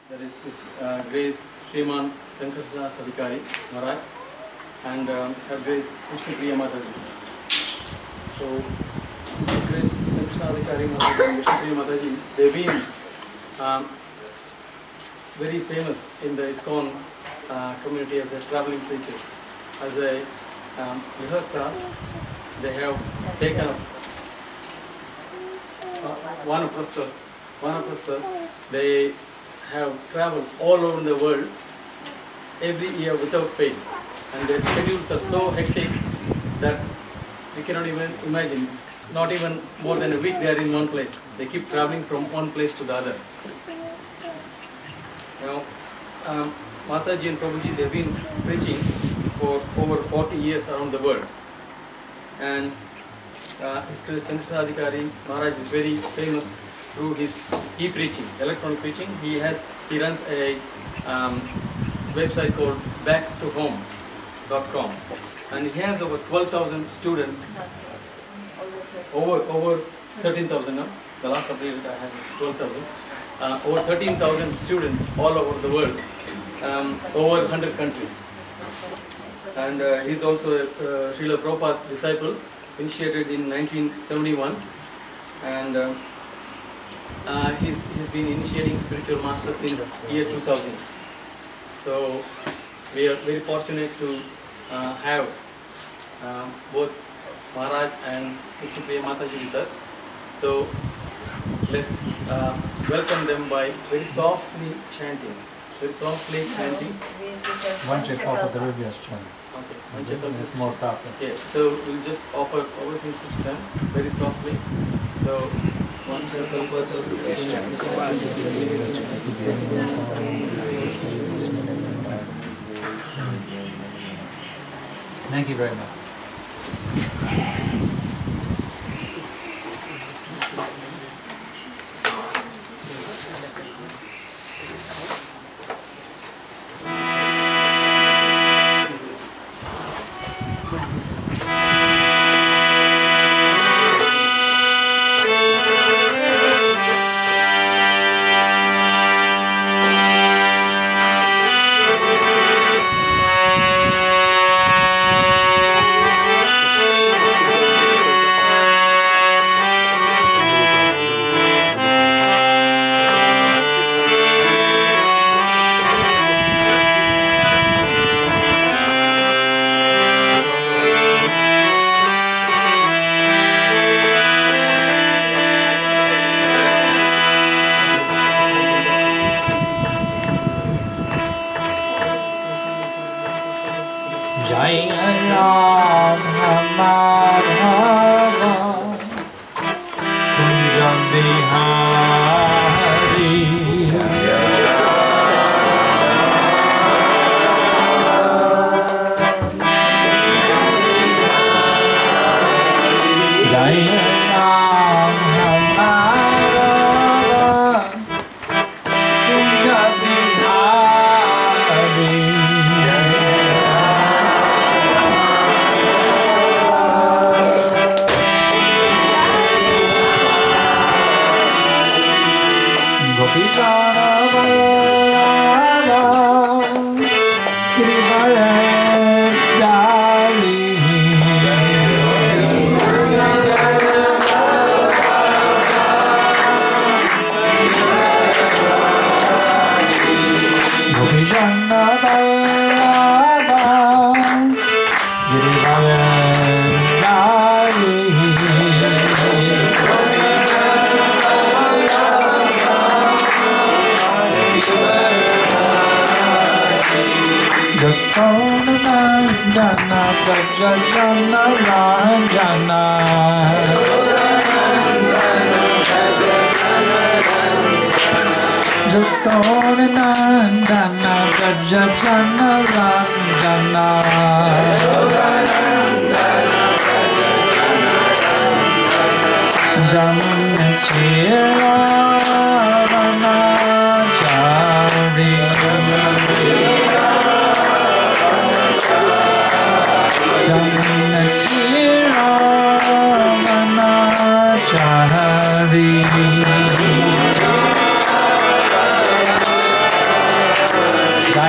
There is His Grace Sriman Sankarshan Das Adhikari Maharaj and Her Grace Vishnu Priya Mataji. So, His Grace Sankarshan Das Adhikari Maharaj and Vishnu Priya Mataji, they've been very famous in the ISKCON community as a traveling preachers. As a Grihasthas, they have taken up Vanaprasthas, they have traveled all over the world every year without fail, and their schedules are so hectic that we cannot even imagine. Not even more than a week they are in one place. They keep traveling from one place to the other. Now, Mataji and Prabhuji, they have been preaching for over 40 years around the world, and His Grace Sankarshan Das Adhikari Maharaj is very famous through his e-preaching, electronic preaching. He runs a website called backtohome.com, and he has over 12,000 students, over 13,000 now. The last update I had is 12,000. Over 13,000 students all over the world, over 100 countries. And he's also a Srila Prabhupada disciple, initiated in 1971, and he's been initiating spiritual masters since year 2000. So we are very fortunate to have both Maharaj and Vishnu Priya Mataji with us. So let's welcome them by very softly chanting. One check off of the previous chant. Okay, one check off. It's more tougher. Yeah, so we'll just offer obeisance to them very softly. So one check off. Thank you very much.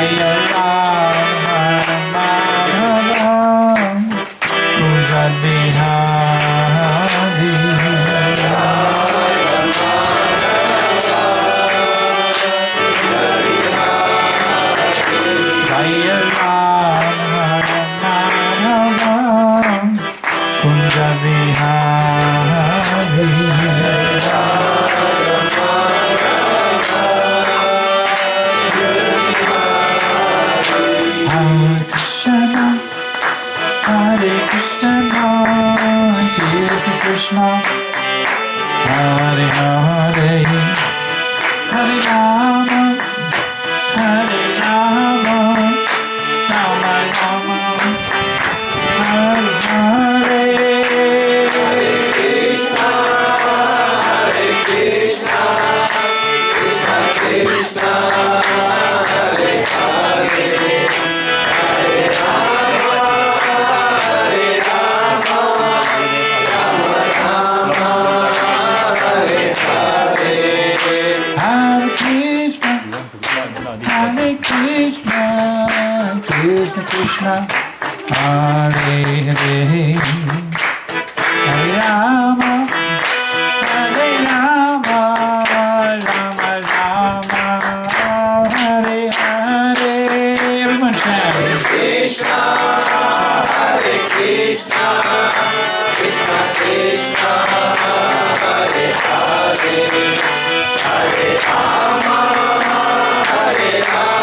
Jaya Ram Madhavam Kuja Bihari Jaya Ram Madhavam Kuja Bihari Hare Krishna, Krishna Krishna, Hare Hare, Hare Rama, Hare Rama, Rama Rama, Hare Hare, Hare Krishna, Krishna Krishna, Hare Hare. Krishna Krishna, Hare Hare, Hare Rama, Hare Rama, Rama Rama, Hare Hare. Everyone chant. Hare Krishna, Krishna Krishna, Hare Hare, Hare Rama, Hare Rama.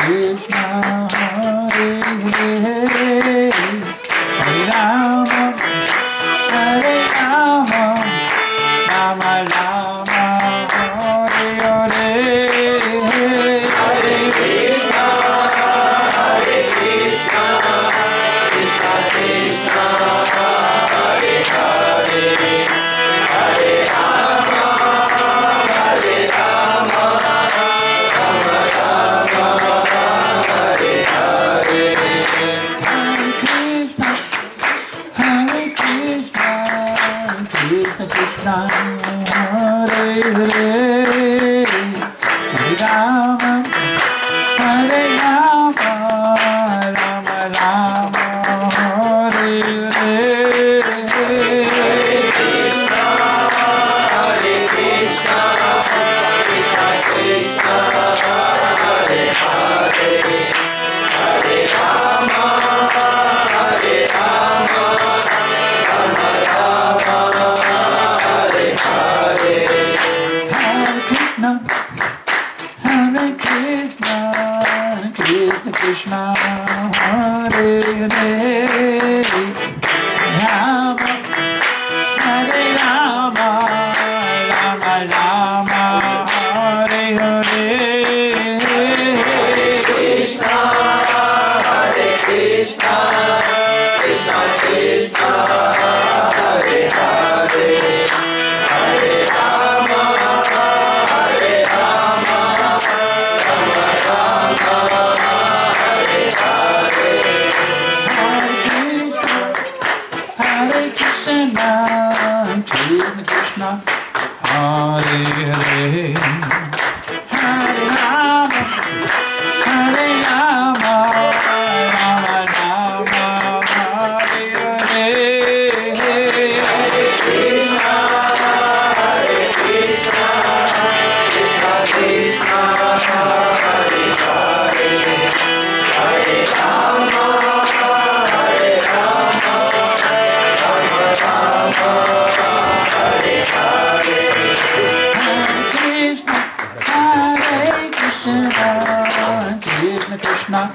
Krishna, Hare Hare, Hare Rama, Hare Rama, Rama Rama, Hare Hare, Hare Krishna, Krishna Krishna, Hare Hare, Hare Rama, Hare Rama, Rama Rama. Krishna, Hare Hare, Hare Rama, Hare Rama, Rama Rama, Hare Hare, Hare Krishna, Krishna Krishna, Hare Hare, Hare Rama, Hare Rama, Rama Rama. Krishna, Hare Hare, Rama, Hare Rama, Rama Rama, Hare Hare, Hare Krishna, Krishna Krishna, Hare Hare, Hare Rama, Hare Rama, Rama Rama. Krishna, Hare Hare, Hare Rama, Hare Rama, Rama Rama, Hare Hare, Hare Krishna, Krishna Krishna, Hare Hare, Hare Rama, Hare Rama, Rama Rama. Krishna,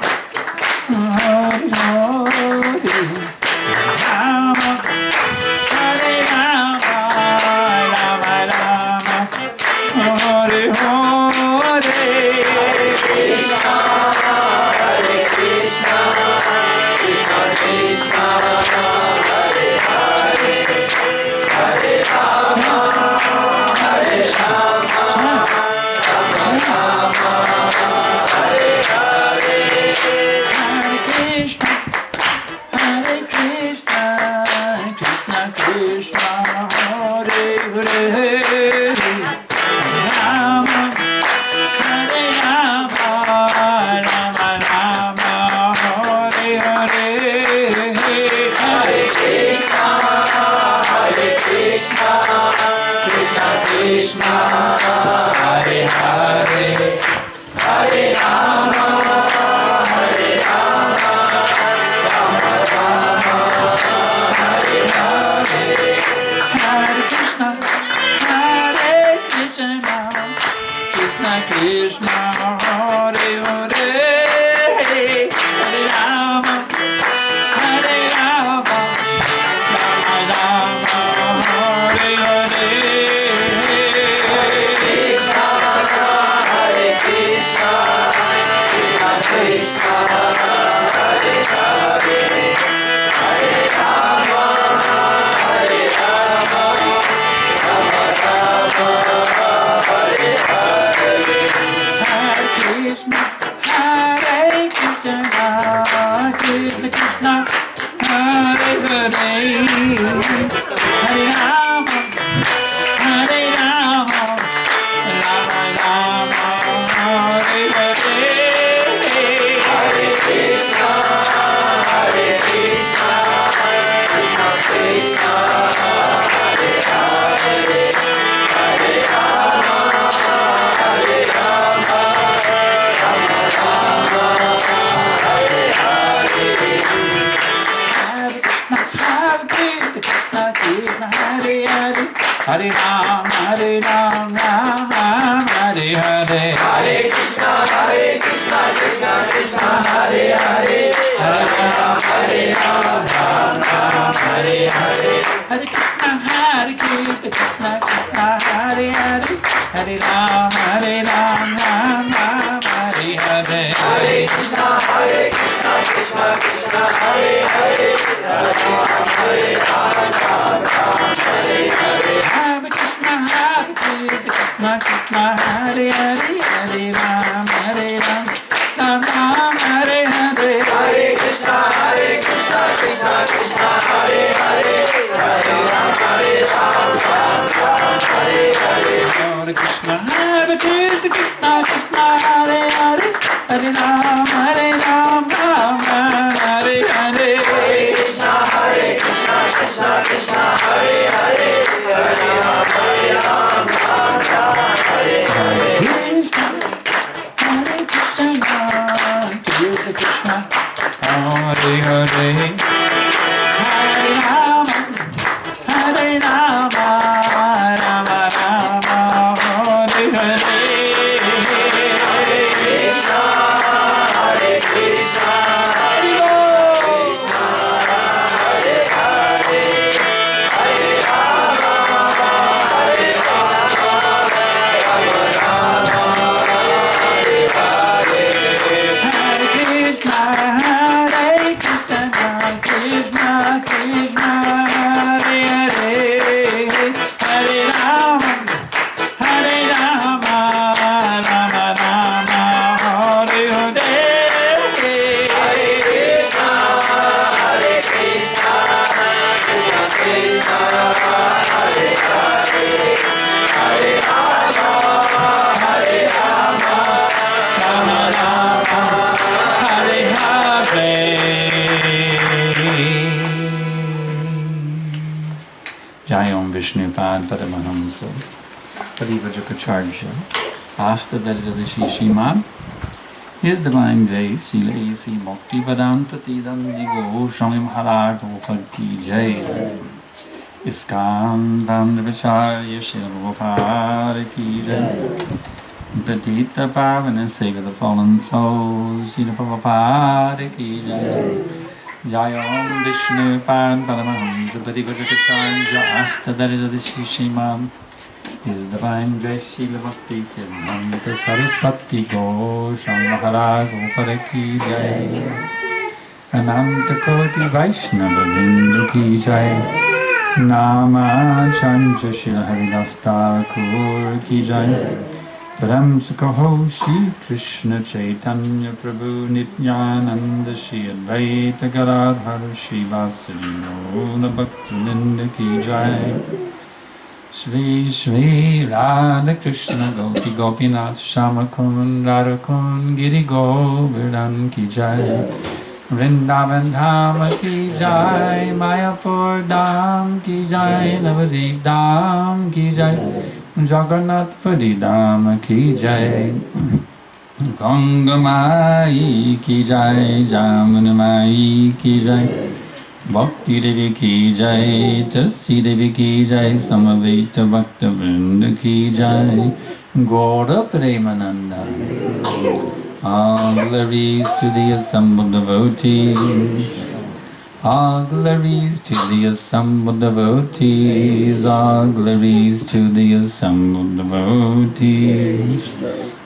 Hare Hare, Rama, Hare Rama, Rama Rama, Hare Hare, Krishna, Krishna Krishna, Hare Hare, Hare Rama, Hare Rama, Rama Rama, Hare Hare, Hare Krishna. Krishna Krishna, Hare Hare, Hare Rama, Hare Rama, Rama Rama, Hare Hare. Hare Krishna, Hare Krishna, Krishna Krishna, Hare Hare, Hare Rama, Hare Rama, Rama Rama, Hare Hare. Krishna Krishna, Hare Hare, Hare Ram, Hare Ram, Ram Ram, Hare Hare. Hare Krishna, Krishna Krishna, Hare Hare, Hare Ram, Ram Ram, Hare Hare. Hare Krishna, Krishna Krishna, Hare Hare, Hare Ram, Ram Ram, Hare Hare. Hare Krishna, Krishna Krishna, Hare Hare, Hare Ram, Ram Ram, Hare Hare. Hare Krishna, Krishna Krishna, Hare Hare, Hare Ram, Ram Ram, Hare Hare. Hare Krishna, Krishna Krishna, Hare Hare, Hare Ram, Ram Ram, Hare Hare. Hare Krishna, Krishna Krishna, Hare Hare, Hare Ram, Ram Ram, Hare Hare. Hare Krishna, Krishna Krishna, Hare Hare, Hare Ram, Ram Hare Hare. Krishna, Krishna, Hare Hare, Hare Rama, Rama Rama, Hare Hare. Krishna, Hare Krishna, Hare Bol. Hare Hare, Hare Rama, Hare Rama, Rama Rama, Hare Hare. Hare Krishna, Krishna Krishna, Hare Hare, Hare Rama, Rama Rama, Hare Hare. Hare Krishna, Krishna Krishna, Hare Hare, Hare Rama, Rama Rama, Hare Hare. Jayam Vishnupad Paramahamsa Parivajukacharya Astadharjadashi Sriman. His Divine Grace Srila A.C. Bhaktivedanta Tidandi Goswami Maharaj Gopal Ki Jai. ISKCON Vandavacharya Srila Prabhupada Ki Jai. Petita Pavana save the fallen souls, Srila Prabhupada Ki Jai. Jayam Vishnupad Paramahamsa Parivajukacharya Astadharjadashi Sriman. His Divine Grace Srila Bhakti Siddhanta Saraswati Goswami Maharaj Gopal Ki Jai. Ananta Koti Vaishnava Vrinda Ki Jai. Nama Chandra Srila Haridas Thakur Ki Jai. Param Sukho Shri Krishna Chaitanya Prabhu Nityananda Shri Advaita Garadhar Shri Vasari Noda Bhaktivinoda Ki Jai. Shri Shri Radha Krishna Gopi Gopinath Shamakun Radhakun Giri Govardhan Ki Jai. Vrindavan Dham Ki Jai. Mayapur Dham Ki Jai. Navadip Dham Ki Jai. Jagannath Puri Dham Ki Jai. Ganga Mai Ki Jai. Jamuna Mai Ki Jai. Bhakti Devi Ki Jai. Tasi Devi Ki Jai. Samaveta Bhakta Vrinda Ki Jai. Gaura Premananda. All glories to the assembled devotees. All glories to the assembled devotees. All glories to the assembled devotees.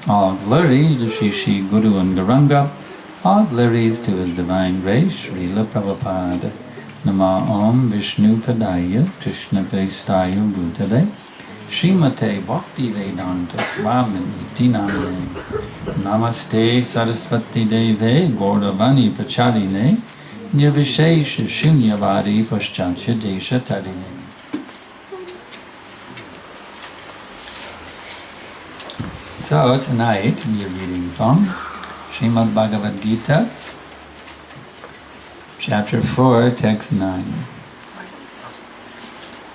All glories to Shri Shri Guru and Gauranga. All glories to His Divine Grace, Srila Prabhupada. Nama Om Vishnu Padaya Krishna Prestaya Bhutale Srimate Bhakti Vedanta Swamini Iti Namane Namaste Saraswati Deve Gauravani Pracharine Nirvishesha Shunyavadi Paschancha Desha Tarine. So tonight we are reading from Srimad Bhagavad Gita, Chapter 4, Text 9.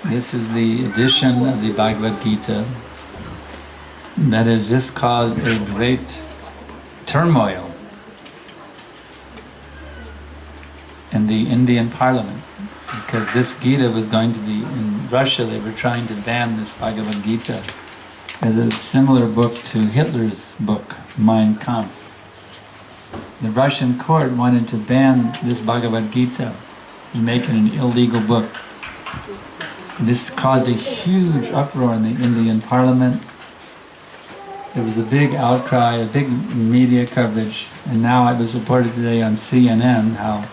This is the edition of the Bhagavad Gita that has just caused a great turmoil in the Indian Parliament, because this Gita was going to be, in Russia they were trying to ban this Bhagavad Gita as a similar book to Hitler's book, Mein Kampf. The Russian court wanted to ban this Bhagavad Gita and make it an illegal book. This caused a huge uproar in the Indian Parliament. There was a big outcry, a big media coverage, and now it was reported today on CNN how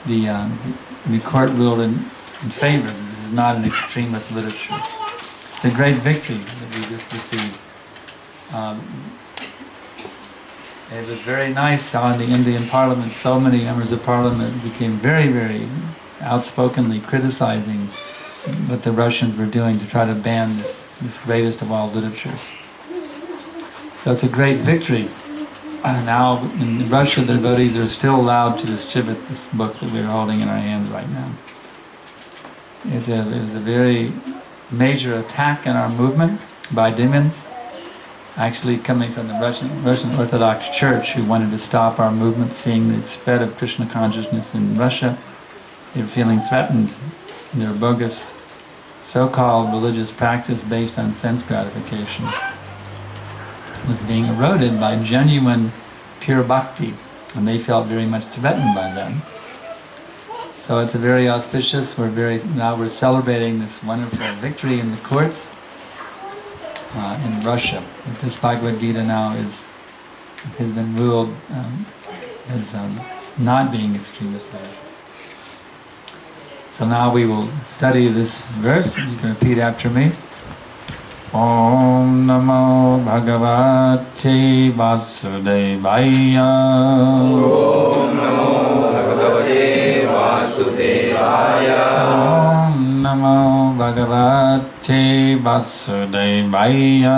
the court ruled in favor. This is not an extremist literature. It's a great victory that we just received. It was very nice how in the Indian Parliament so many members of Parliament became very, very outspokenly criticizing what the Russians were doing to try to ban this greatest of all literatures. So it's a great victory. Now in Russia the devotees are still allowed to distribute this book that we're holding in our hands right now. It was a very major attack on our movement by demons, actually coming from the Russian Orthodox Church, who wanted to stop our movement, seeing the spread of Krishna consciousness in Russia. They were feeling threatened. Their bogus so-called religious practice based on sense gratification was being eroded by genuine pure bhakti, and they felt very much threatened by them. So it's a very auspicious, now we're celebrating this wonderful victory in the courts in Russia. This Bhagavad Gita now has been ruled as not being extremist literature. So now we will study this verse. You can repeat after me. Om Namo Bhagavate Vasudevaya. Om Namo Bhagavate Vasudevaya. Om Namo Bhagavate Vasudevaya.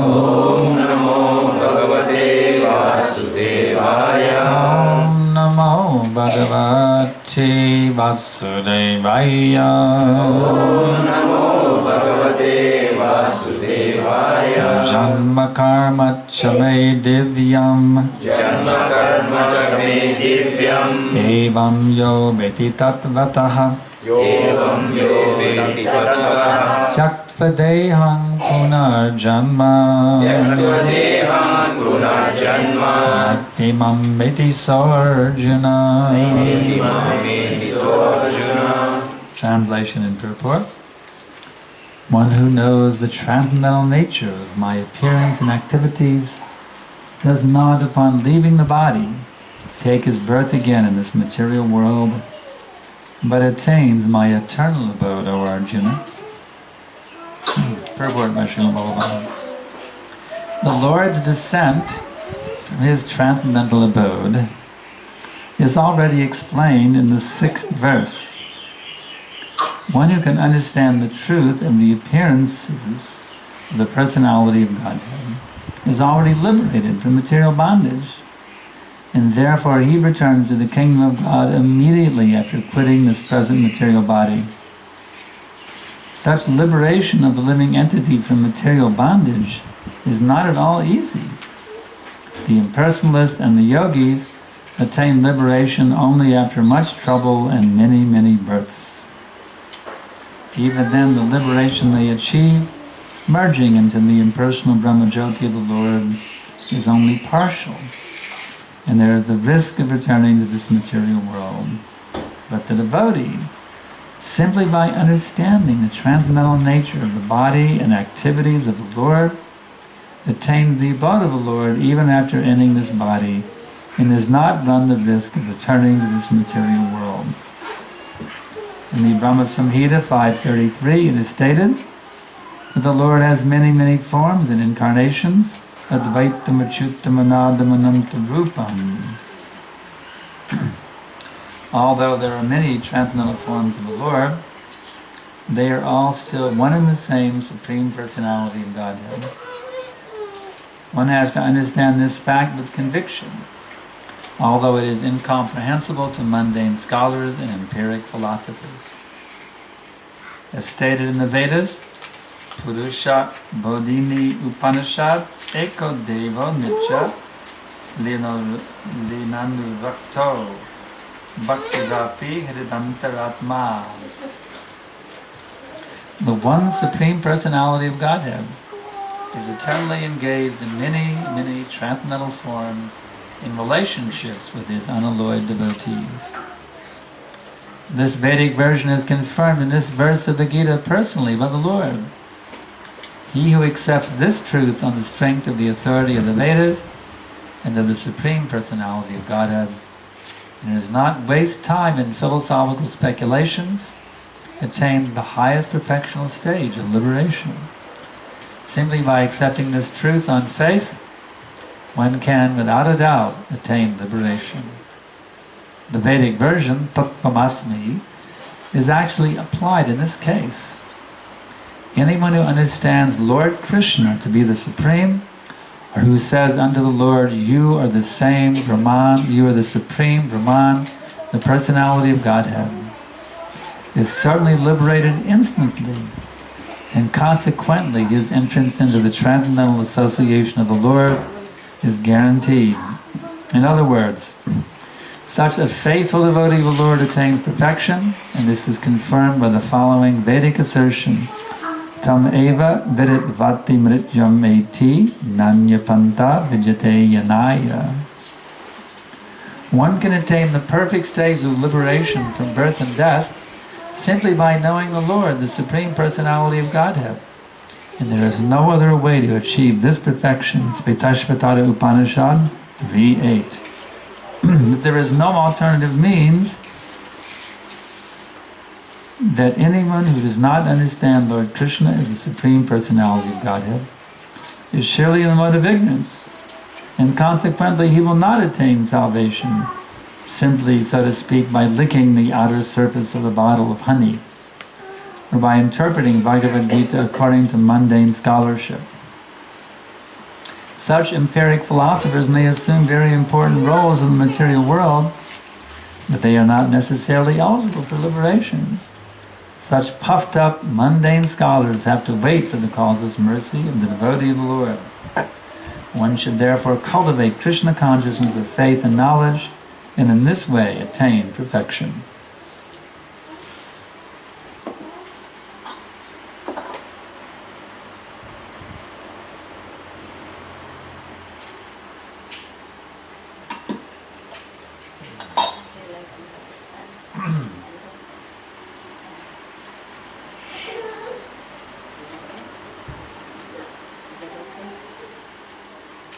Om Namo Bhagavate Vasudevaya. Om Namo Bhagavate Vasudevaya. Om Namo Bhagavate Vasudevaya. Janma karma chame divyam. Janma karma chame divyam. Evam yo veti tatvataha. Evam yo veti tatvataha. Shaktva deham punarjanma. Shaktva deham punarjanma. Imam veti sarjuna. Imam veti sarjuna. Translation and purport. One who knows the transcendental nature of my appearance and activities does not, upon leaving the body, take his birth again in this material world, but attains my eternal abode, O Arjuna. Purport by Srila Prabhupada. The Lord's descent from his transcendental abode is already explained in the 6th verse. One who can understand the truth of the appearances of the personality of Godhead is already liberated from material bondage, and therefore he returns to the kingdom of God immediately after quitting this present material body. Such liberation of the living entity from material bondage is not at all easy. The impersonalists and the yogis attain liberation only after much trouble and many, many births. Even then, the liberation they achieve, merging into the impersonal Brahmajyoti of the Lord, is only partial, and there is the risk of returning to this material world. But the devotee, simply by understanding the transcendental nature of the body and activities of the Lord, attains the abode of the Lord even after ending this body, and does not run the risk of returning to this material world. In the Brahma Samhita 533 it is stated, But the Lord has many, many forms and incarnations. Advaitam achyutam anadam anantam rupam. Although there are many transcendental forms of the Lord, they are all still one and the same Supreme Personality of Godhead. One has to understand this fact with conviction, although it is incomprehensible to mundane scholars and empiric philosophers. As stated in the Vedas, Purusha Bodhini Upanishad Eko Devo Nitya Linanuvakto Bhaktivapi Hridantaratma. The one Supreme Personality of Godhead is eternally engaged in many, many transcendental forms in relationships with his unalloyed devotees. This Vedic version is confirmed in this verse of the Gita personally by the Lord. He who accepts this truth on the strength of the authority of the Vedas and of the Supreme Personality of Godhead, and does not waste time in philosophical speculations, attains the highest perfectional stage of liberation. Simply by accepting this truth on faith, one can, without a doubt, attain liberation. The Vedic version, Tattvamasmi, is actually applied in this case. Anyone who understands Lord Krishna to be the Supreme, or who says unto the Lord, you are the same Brahman, you are the Supreme Brahman, the Personality of Godhead, is certainly liberated instantly, and consequently his entrance into the transcendental association of the Lord is guaranteed. In other words, such a faithful devotee of the Lord attains perfection, and this is confirmed by the following Vedic assertion: Tam eva vidit vati mrityam eti nanyapanta vijate yanaya. One can attain the perfect stage of liberation from birth and death simply by knowing the Lord, the Supreme Personality of Godhead. And there is no other way to achieve this perfection. Svetashvatara Upanishad 3:8. There is no alternative means that anyone who does not understand Lord Krishna as the Supreme Personality of Godhead is surely in the mode of ignorance, and consequently he will not attain salvation simply, so to speak, by licking the outer surface of a bottle of honey, or by interpreting Bhagavad Gita according to mundane scholarship. Such empiric philosophers may assume very important roles in the material world, but they are not necessarily eligible for liberation. Such puffed up, mundane scholars have to wait for the causeless mercy of the devotee of the Lord. One should therefore cultivate Krishna consciousness with faith and knowledge, and in this way attain perfection.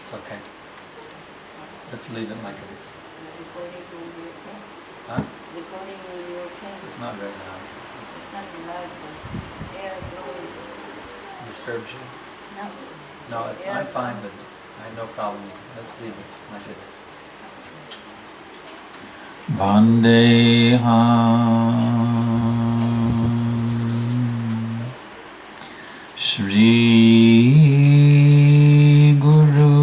It's okay. Let's leave it like it is. Huh? Recording will be okay. It's not very loud. It's not loud, but air blowing. Disturbs you? No. No, I'm fine with it. I have no problem with it. Let's leave it like it is. Vandeham Shri Guru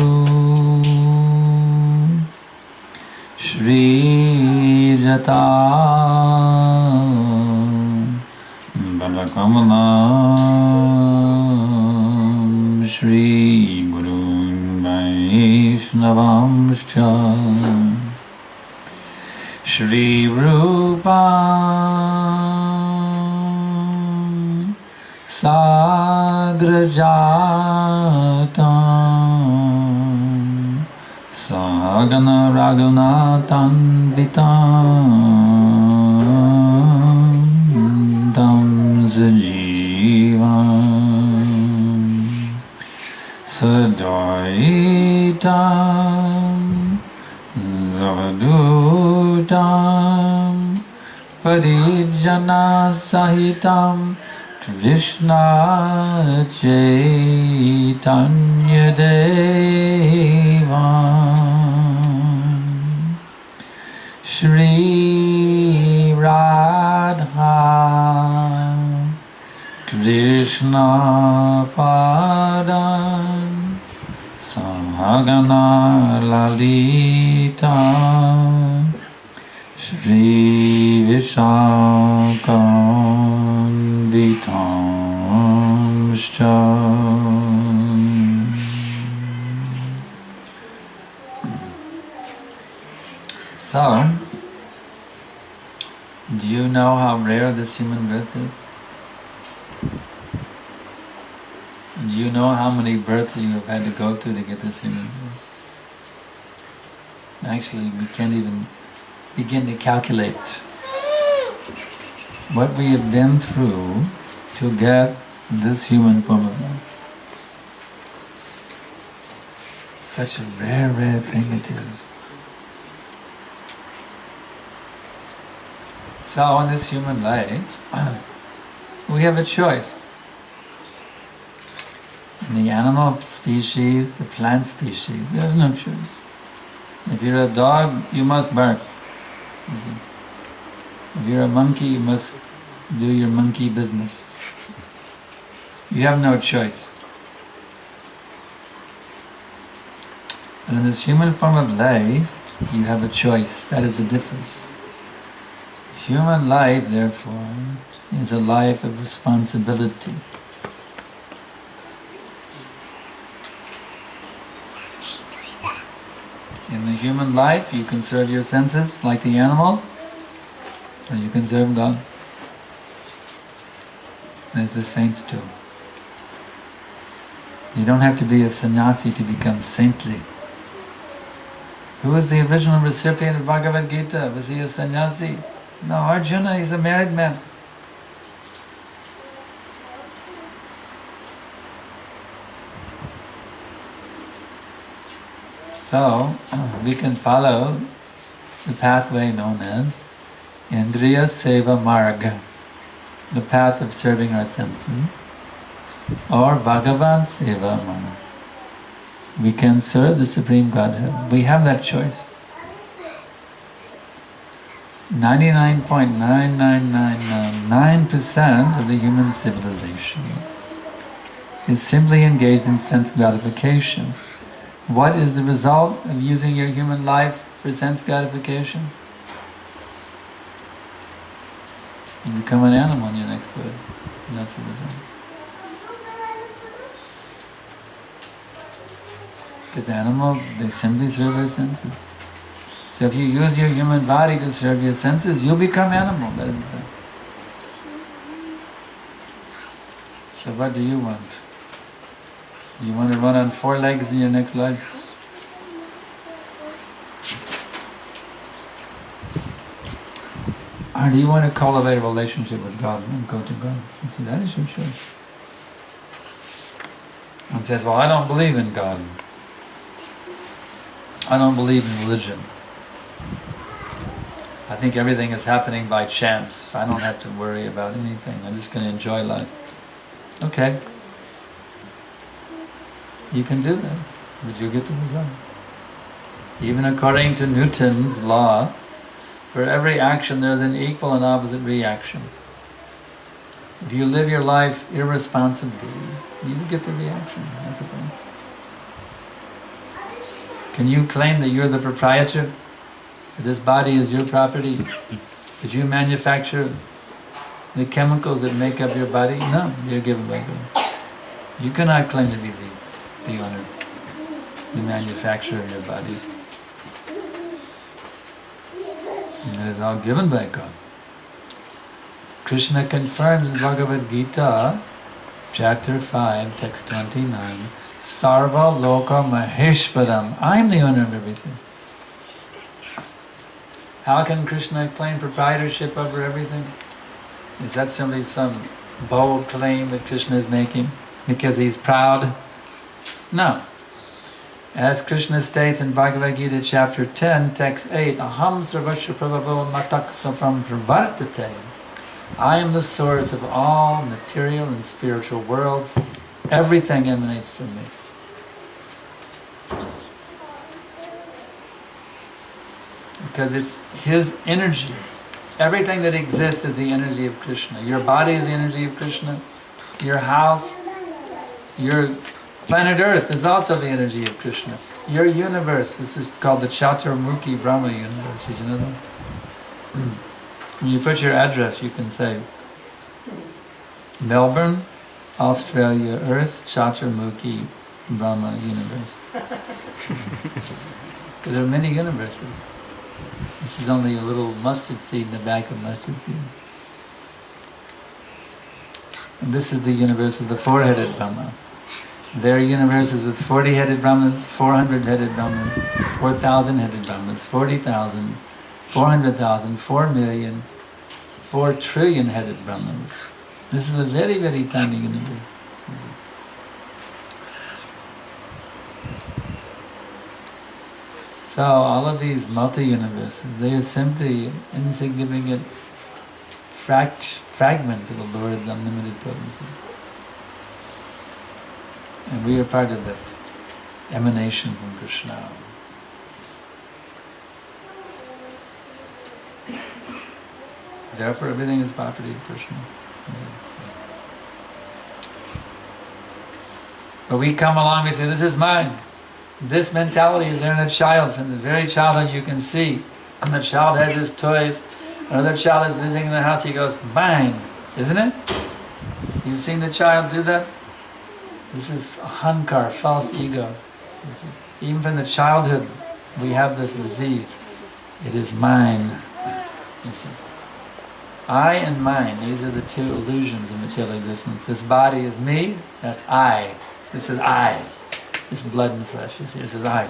Shri Jata Balakamalam Shri Guru Vaishnavamscha Shri Rupam Sagrajatam Sagana Raghunathan Vitam Tam Sajivam Sadaitam Zavadutam Parijana Sahitam Krishna Chaitanya Deva Shri Radha Krishna Padan Sahagana Lalita Shri Vishakam Vitamscha. So, do you know how rare this human birth is? Do you know how many births you have had to go through to get this human birth? Actually, we can't even begin to calculate what we have been through to get this human form of life. Such a rare, rare thing it is. So in this human life, we have a choice. In the animal species, the plant species, there's no choice. If you're a dog, you must bark. If you're a monkey, you must do your monkey business. You have no choice. But in this human form of life, you have a choice. That is the difference. Human life, therefore, is a life of responsibility. In the human life, you can serve your senses like the animal, or you can serve God, as the saints do. You don't have to be a sannyasi to become saintly. Who was the original recipient of Bhagavad Gita? Was he a sannyasi? No, Arjuna, he's a married man. So, we can follow the pathway known as Indriya Seva Marga, the path of serving our senses, or Bhagavan Seva Marga. We can serve the Supreme Godhead. We have that choice. 99.99999% of the human civilization is simply engaged in sense gratification. What is the result of using your human life for sense gratification? You become an animal in your next birth. And that's the result. Because animals, they simply serve their senses. So if you use your human body to serve your senses, you'll become animal. That is it. So what do you want? You want to run on 4 legs in your next life? Or do you want to cultivate a relationship with God and go to God? You see, that is your choice. One says, well, I don't believe in God. I don't believe in religion. I think everything is happening by chance. I don't have to worry about anything. I'm just going to enjoy life. Okay. You can do that, but you'll get the result. Even according to Newton's law, for every action there's an equal and opposite reaction. If you live your life irresponsibly, you will get the reaction. That's the point. Can you claim that you're the proprietor? That this body is your property? Did you manufacture the chemicals that make up your body? No, they're given by God. You cannot claim to be the owner, the manufacturer of your body. And it is all given by God. Krishna confirms in Bhagavad Gita, chapter 5, text 29, Sarva Loka Maheshwaram. I am the owner of everything. How can Krishna claim proprietorship over everything? Is that simply some bold claim that Krishna is making because he's proud? No. As Krishna states in Bhagavad Gita chapter 10, text 8, Aham sarvasya prabhavo matak sapram pravartate I am the source of all material and spiritual worlds. Everything emanates from me. Because it's His energy. Everything that exists is the energy of Krishna. Your body is the energy of Krishna. Your house, your planet Earth is also the energy of Krishna. Your universe, this is called the Chaturmukhi Brahma universe. Did you know that? When you put your address, you can say Melbourne, Australia, Earth, Chaturmukhi Brahma universe. Because there are many universes. This is only a little mustard seed in the back of mustard seed. And this is the universe of the four-headed Brahma. There are universes with 40-headed Brahmas, 400-headed Brahmas, 4,000-headed Brahmas, 40,000, 400,000, 4 million, 4 trillion-headed Brahmas. This is a very, very tiny universe. So all of these multi-universes, they are simply an insignificant fragment of the Lord's unlimited potency. And we are part of that emanation from Krishna. Therefore everything is property of Krishna. But we come along, we say, this is mine. This mentality is there in a child. From the very childhood you can see. And the child has his toys. Another child is visiting the house, he goes, mine. Isn't it? You've seen the child do that? This is ahankar, false ego. Even from the childhood, we have this disease. It is mine. I and mine, these are the two illusions of material existence. This body is me, that's I. This is I. This blood and flesh, you see, this is I.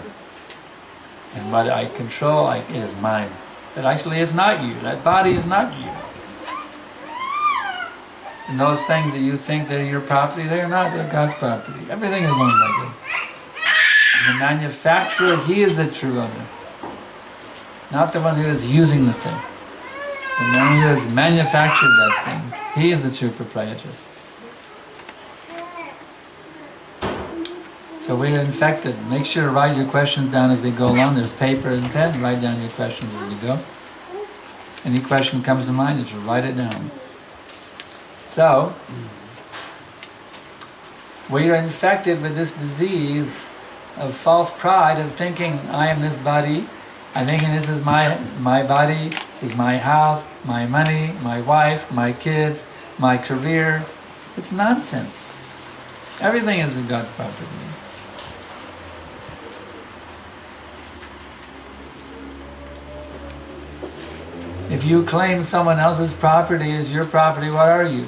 And what I control is mine. But actually it's not you. That body is not you. And those things that you think they're your property, they're not, they're God's property. Everything is owned by God. And the manufacturer, he is the true owner. Not the one who is using the thing. The one who has manufactured that thing, he is the true proprietor. So we're infected. Make sure to write your questions down as we go along. There's paper and pen. Write down your questions as you go. Any question comes to mind, you should write it down. So, we are infected with this disease of false pride of thinking, I am this body. I'm thinking this is my body, this is my house, my money, my wife, my kids, my career. It's nonsense. Everything is God's property. If you claim someone else's property as your property, what are you?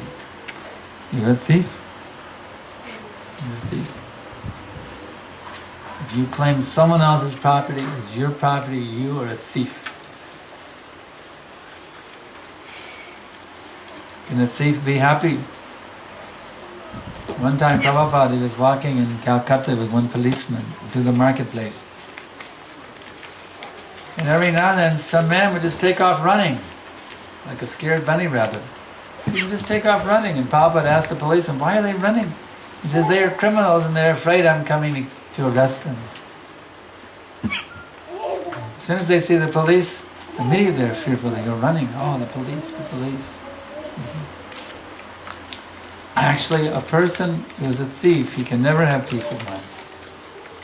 You're a thief. You're a thief. If you claim someone else's property as your property, you are a thief. Can a thief be happy? One time Prabhupada was walking in Calcutta with one policeman to the marketplace. And every now and then some man would just take off running, like a scared bunny rabbit. He would just take off running, and Prabhupada asked the policeman, why are they running? He says, they are criminals and they're afraid I'm coming to arrest them. As soon as they see the police, immediately they're fearful, they go running. Oh, the police, the police. Actually, a person who is a thief, he can never have peace of mind.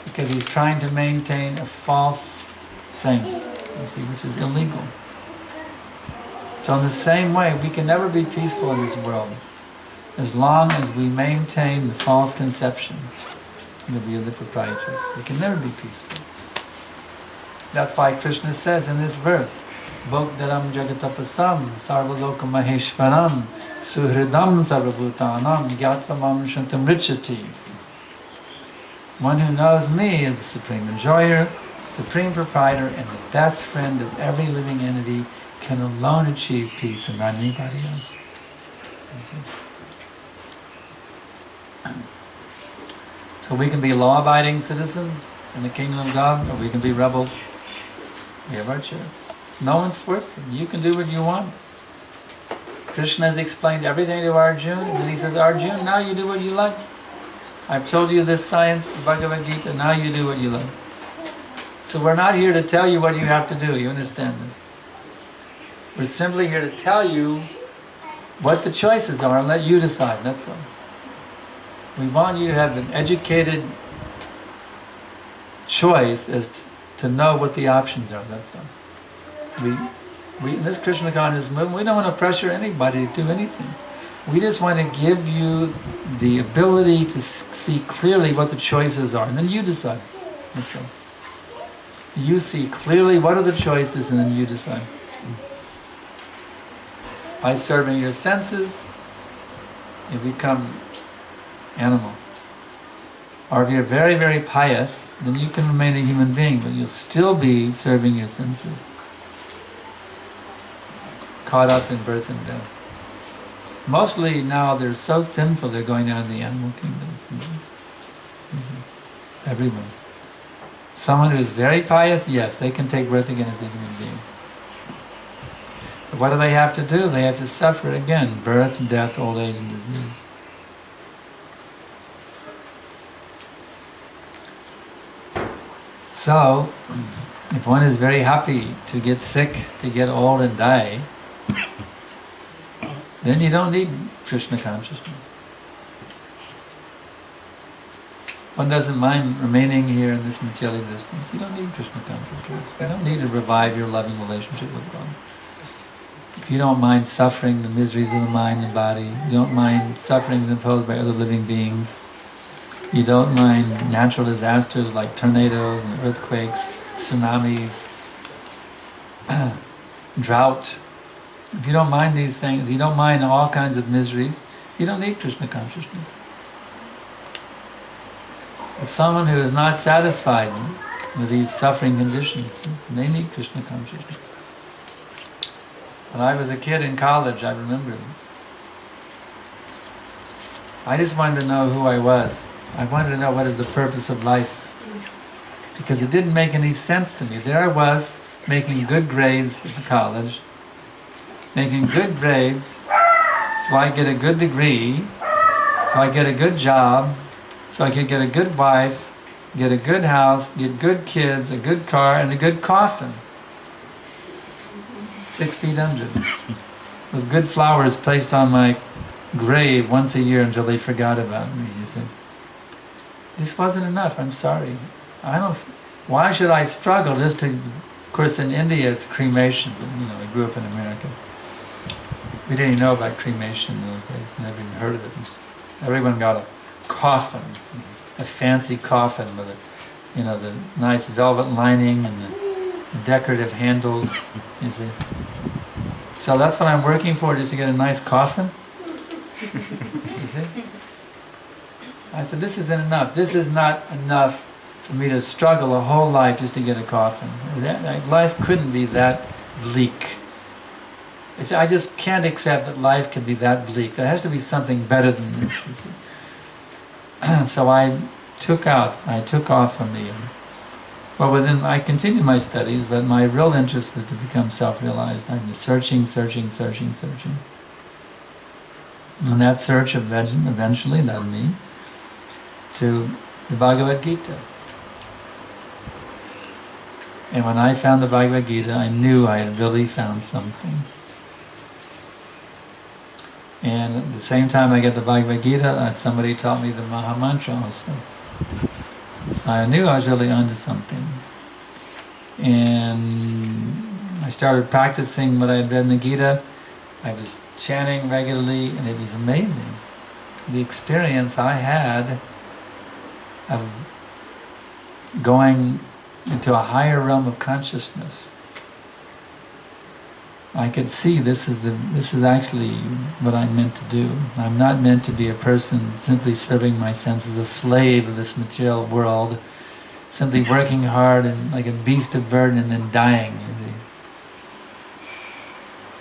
Because he's trying to maintain a false thing, you see, which is illegal. So in the same way, we can never be peaceful in this world as long as we maintain the false conception that we are the proprietors. We can never be peaceful. That's why Krishna says in this verse, Bhokdaram jagatapasam sarvaloka maheshwaram suhridam sarvabhutanam gyatvam shantam richati. One who knows me is the supreme enjoyer, supreme proprietor, and the best friend of every living entity, can alone achieve peace and not anybody else. So we can be law-abiding citizens in the kingdom of God, or we can be rebels. We have our choice. No one's forcing. You can do what you want. Krishna has explained everything to Arjuna, and he says, Arjuna, now you do what you like. I've told you this science, Bhagavad Gita, now you do what you like. So we're not here to tell you what you have to do, you understand this? We're simply here to tell you what the choices are and let you decide, that's all. We want you to have an educated choice as to know what the options are, that's all. We in this Krishna conscious movement, we don't want to pressure anybody to do anything. We just want to give you the ability to see clearly what the choices are, and then you decide. That's all. You see clearly what are the choices, and then you decide. By serving your senses, you become animal. Or if you're very, very pious, then you can remain a human being, but you'll still be serving your senses. Caught up in birth and death. Mostly now they're so sinful they're going down to the animal kingdom. Everyone. Someone who is very pious, yes, they can take birth again as a human being. But what do they have to do? They have to suffer again, birth, death, old age, and disease. So, if one is very happy to get sick, to get old and die, then you don't need Krishna consciousness. One doesn't mind remaining here in this material existence. You don't need Krishna consciousness. You don't need to revive your loving relationship with God. If you don't mind suffering the miseries of the mind and body, you don't mind sufferings imposed by other living beings, you don't mind natural disasters like tornadoes and earthquakes, tsunamis, drought. If you don't mind these things, you don't mind all kinds of miseries, you don't need Krishna consciousness. But someone who is not satisfied with these suffering conditions, they need Krishna consciousness. When I was a kid in college, I remember, I just wanted to know who I was. I wanted to know what is the purpose of life. Because it didn't make any sense to me. There I was, making good grades in college, making good grades so I get a good degree, so I get a good job, so I could get a good wife, get a good house, get good kids, a good car, and a good coffin. 6 feet under. With good flowers placed on my grave once a year until they forgot about me, you see. This wasn't enough, I'm sorry. Why should I struggle just to, of course in India it's cremation, but I grew up in America. We didn't even know about cremation in those days, never even heard of it. Everyone got a coffin, a fancy coffin with the nice velvet lining and the decorative handles, you see. So that's what I'm working for, just to get a nice coffin. You see? I said, this isn't enough. This is not enough for me to struggle a whole life just to get a coffin. Life couldn't be that bleak. I just can't accept that life can be that bleak. There has to be something better than this. You see? So I took off from the... I continued my studies, but my real interest was to become self-realized. I was searching. And that search eventually led me to the Bhagavad Gita. And when I found the Bhagavad Gita, I knew I had really found something. And at the same time I get the Bhagavad Gita, somebody taught me the Maha Mantra also. So I knew I was really onto something. And I started practicing what I had read in the Gita. I was chanting regularly, and it was amazing. The experience I had of going into a higher realm of consciousness. I could see this is actually what I'm meant to do. I'm not meant to be a person simply serving my senses, a slave of this material world, simply working hard and like a beast of burden and then dying. You see.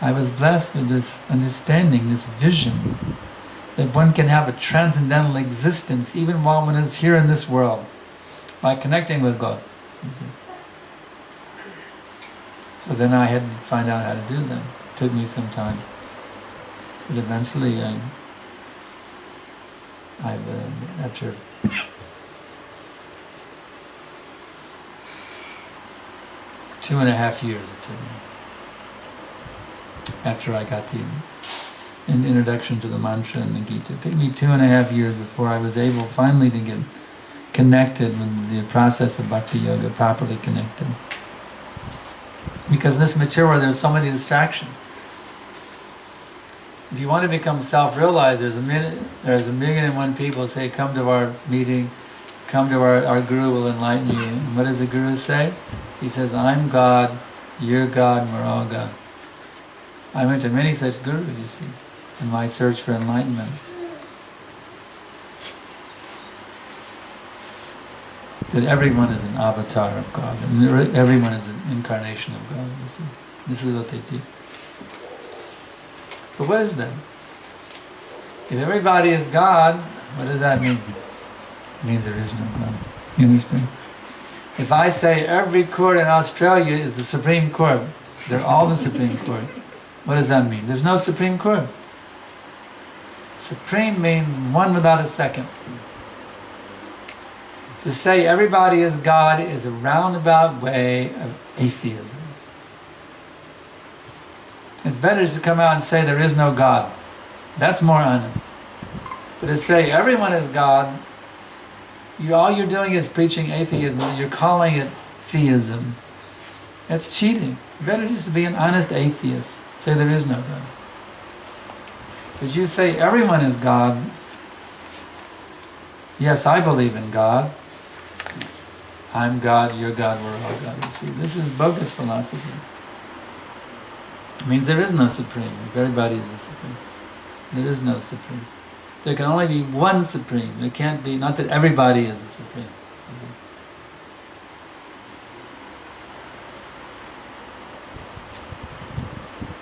I was blessed with this understanding, this vision, that one can have a transcendental existence even while one is here in this world, by connecting with God. You see. So then I had to find out how to do that. It took me some time. But eventually, after 2.5 years it took me, after I got the introduction to the mantra and the Gita. It took me 2.5 years before I was able finally to get connected with the process of bhakti yoga, properly connected. Because in this material world there's so many distractions. If you want to become self-realized, there's 1,000,001 people say, come to our meeting, come to our Guru will enlighten you. And what does the Guru say? He says, I'm God, you're God, and we're all God. I went to many such gurus, you see, in my search for enlightenment. That everyone is an avatar of God, and everyone is an incarnation of God, you see. This is what they teach. But what is that? If everybody is God, what does that mean? It means there is no God. You understand? If I say every court in Australia is the Supreme Court, they're all the Supreme Court, what does that mean? There's no Supreme Court. Supreme means one without a second. To say everybody is God is a roundabout way of atheism. It's better to come out and say there is no God. That's more honest. But to say everyone is God, all you're doing is preaching atheism, you're calling it theism. That's cheating. Better just to be an honest atheist. Say there is no God. But you say everyone is God. Yes, I believe in God. I'm God, you're God, we're all God. You see, this is bogus philosophy. It means there is no Supreme. If everybody is the Supreme. There is no Supreme. There can only be one Supreme. There can't be, not that everybody is the Supreme.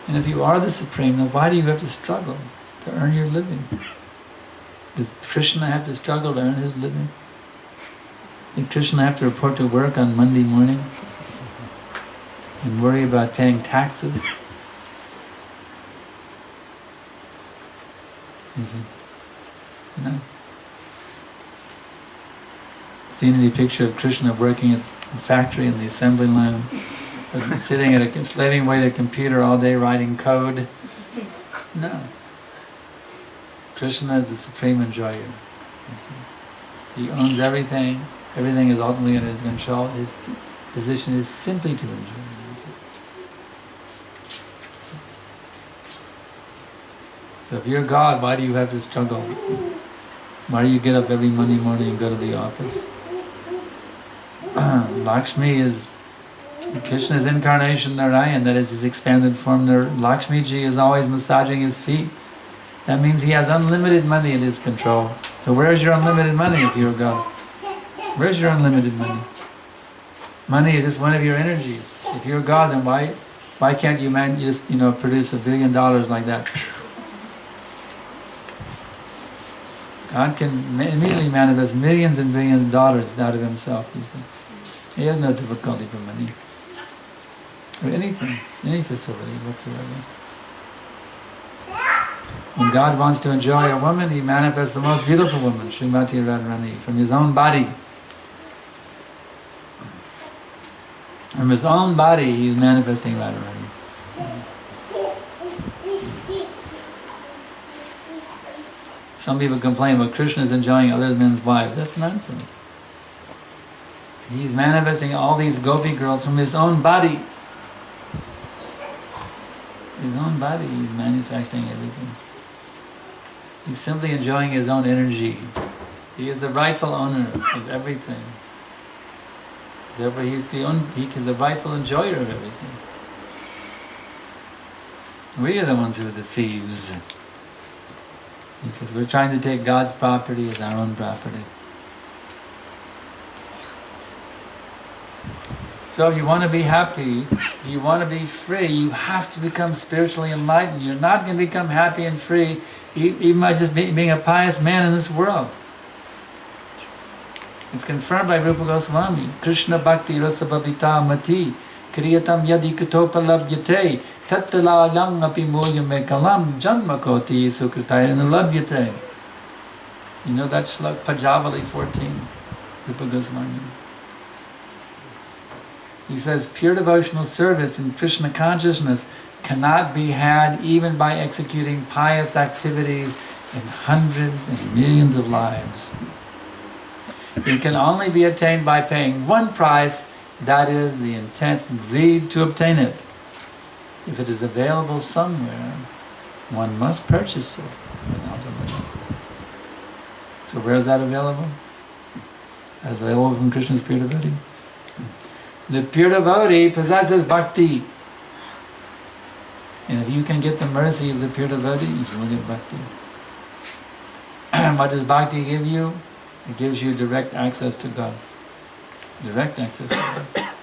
And if you are the Supreme, then why do you have to struggle to earn your living? Does Krishna have to struggle to earn his living? Did Krishna have to report to work on Monday morning and worry about paying taxes? No. Seen any picture of Krishna working at a factory in the assembly line, or sitting at slaving away at a computer all day writing code? No. Krishna is the supreme enjoyer. He owns everything. Everything is ultimately under his control. His position is simply to enjoy. So if you're God, why do you have to struggle? Why do you get up every Monday morning and go to the office? Lakshmi is Krishna's incarnation Narayan, that is his expanded form. Lakshmi ji is always massaging his feet. That means he has unlimited money in his control. So where's your unlimited money if you're God? Where's your unlimited money? Money is just one of your energies. If you're God, then why can't you just produce $1 billion like that? God can immediately manifest millions and billions of dollars out of himself. You see. He has no difficulty for money. Or anything, any facility whatsoever. When God wants to enjoy a woman, he manifests the most beautiful woman, Srimati Radharani, from his own body. From his own body, he is manifesting Radharani. Some people complain about Krishna is enjoying other men's wives. That's nonsense. He's manifesting all these gopi girls from his own body. His own body, he's manifesting everything. He's simply enjoying his own energy. He is the rightful owner of everything. Therefore, he is the rightful enjoyer of everything. We are the ones who are the thieves. Because we're trying to take God's property as our own property. So if you want to be happy, if you want to be free, you have to become spiritually enlightened. You're not going to become happy and free even by just being a pious man in this world. It's confirmed by Rupa Goswami. Krishna Bhakti Rasa Babita Mati Kriyatam yadi kutopalabhyate tattalalang api mulyamekalam janmakoti sukritayana labhyate. You know that shlok, Pajavali 14, Rupa Goswami. He says, pure devotional service in Krishna consciousness cannot be had even by executing pious activities in hundreds and millions of lives. It can only be attained by paying one price, that is, the intense greed to obtain it. If it is available somewhere, one must purchase it without delay. So where is that available? That is available from Krishna's pure devotee. The pure devotee possesses bhakti. And if you can get the mercy of the pure devotee, you will get bhakti. What does bhakti give you? It gives you direct access to God. Direct access to God.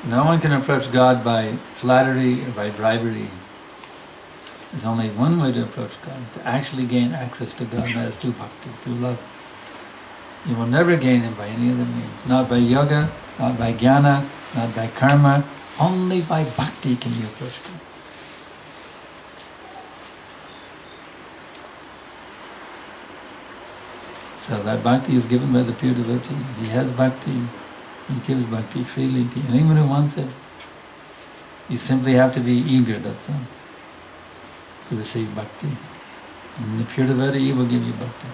No one can approach God by flattery or by bribery. There's only one way to approach God, to actually gain access to God, and that is through bhakti, through love. You will never gain Him by any other means. Not by yoga, not by jnana, not by karma. Only by bhakti can you approach God. So that bhakti is given by the pure devotee. He has bhakti. He gives bhakti freely to anyone who wants it. You simply have to be eager, that's all, to receive bhakti. And the pure devotee will give you bhakti.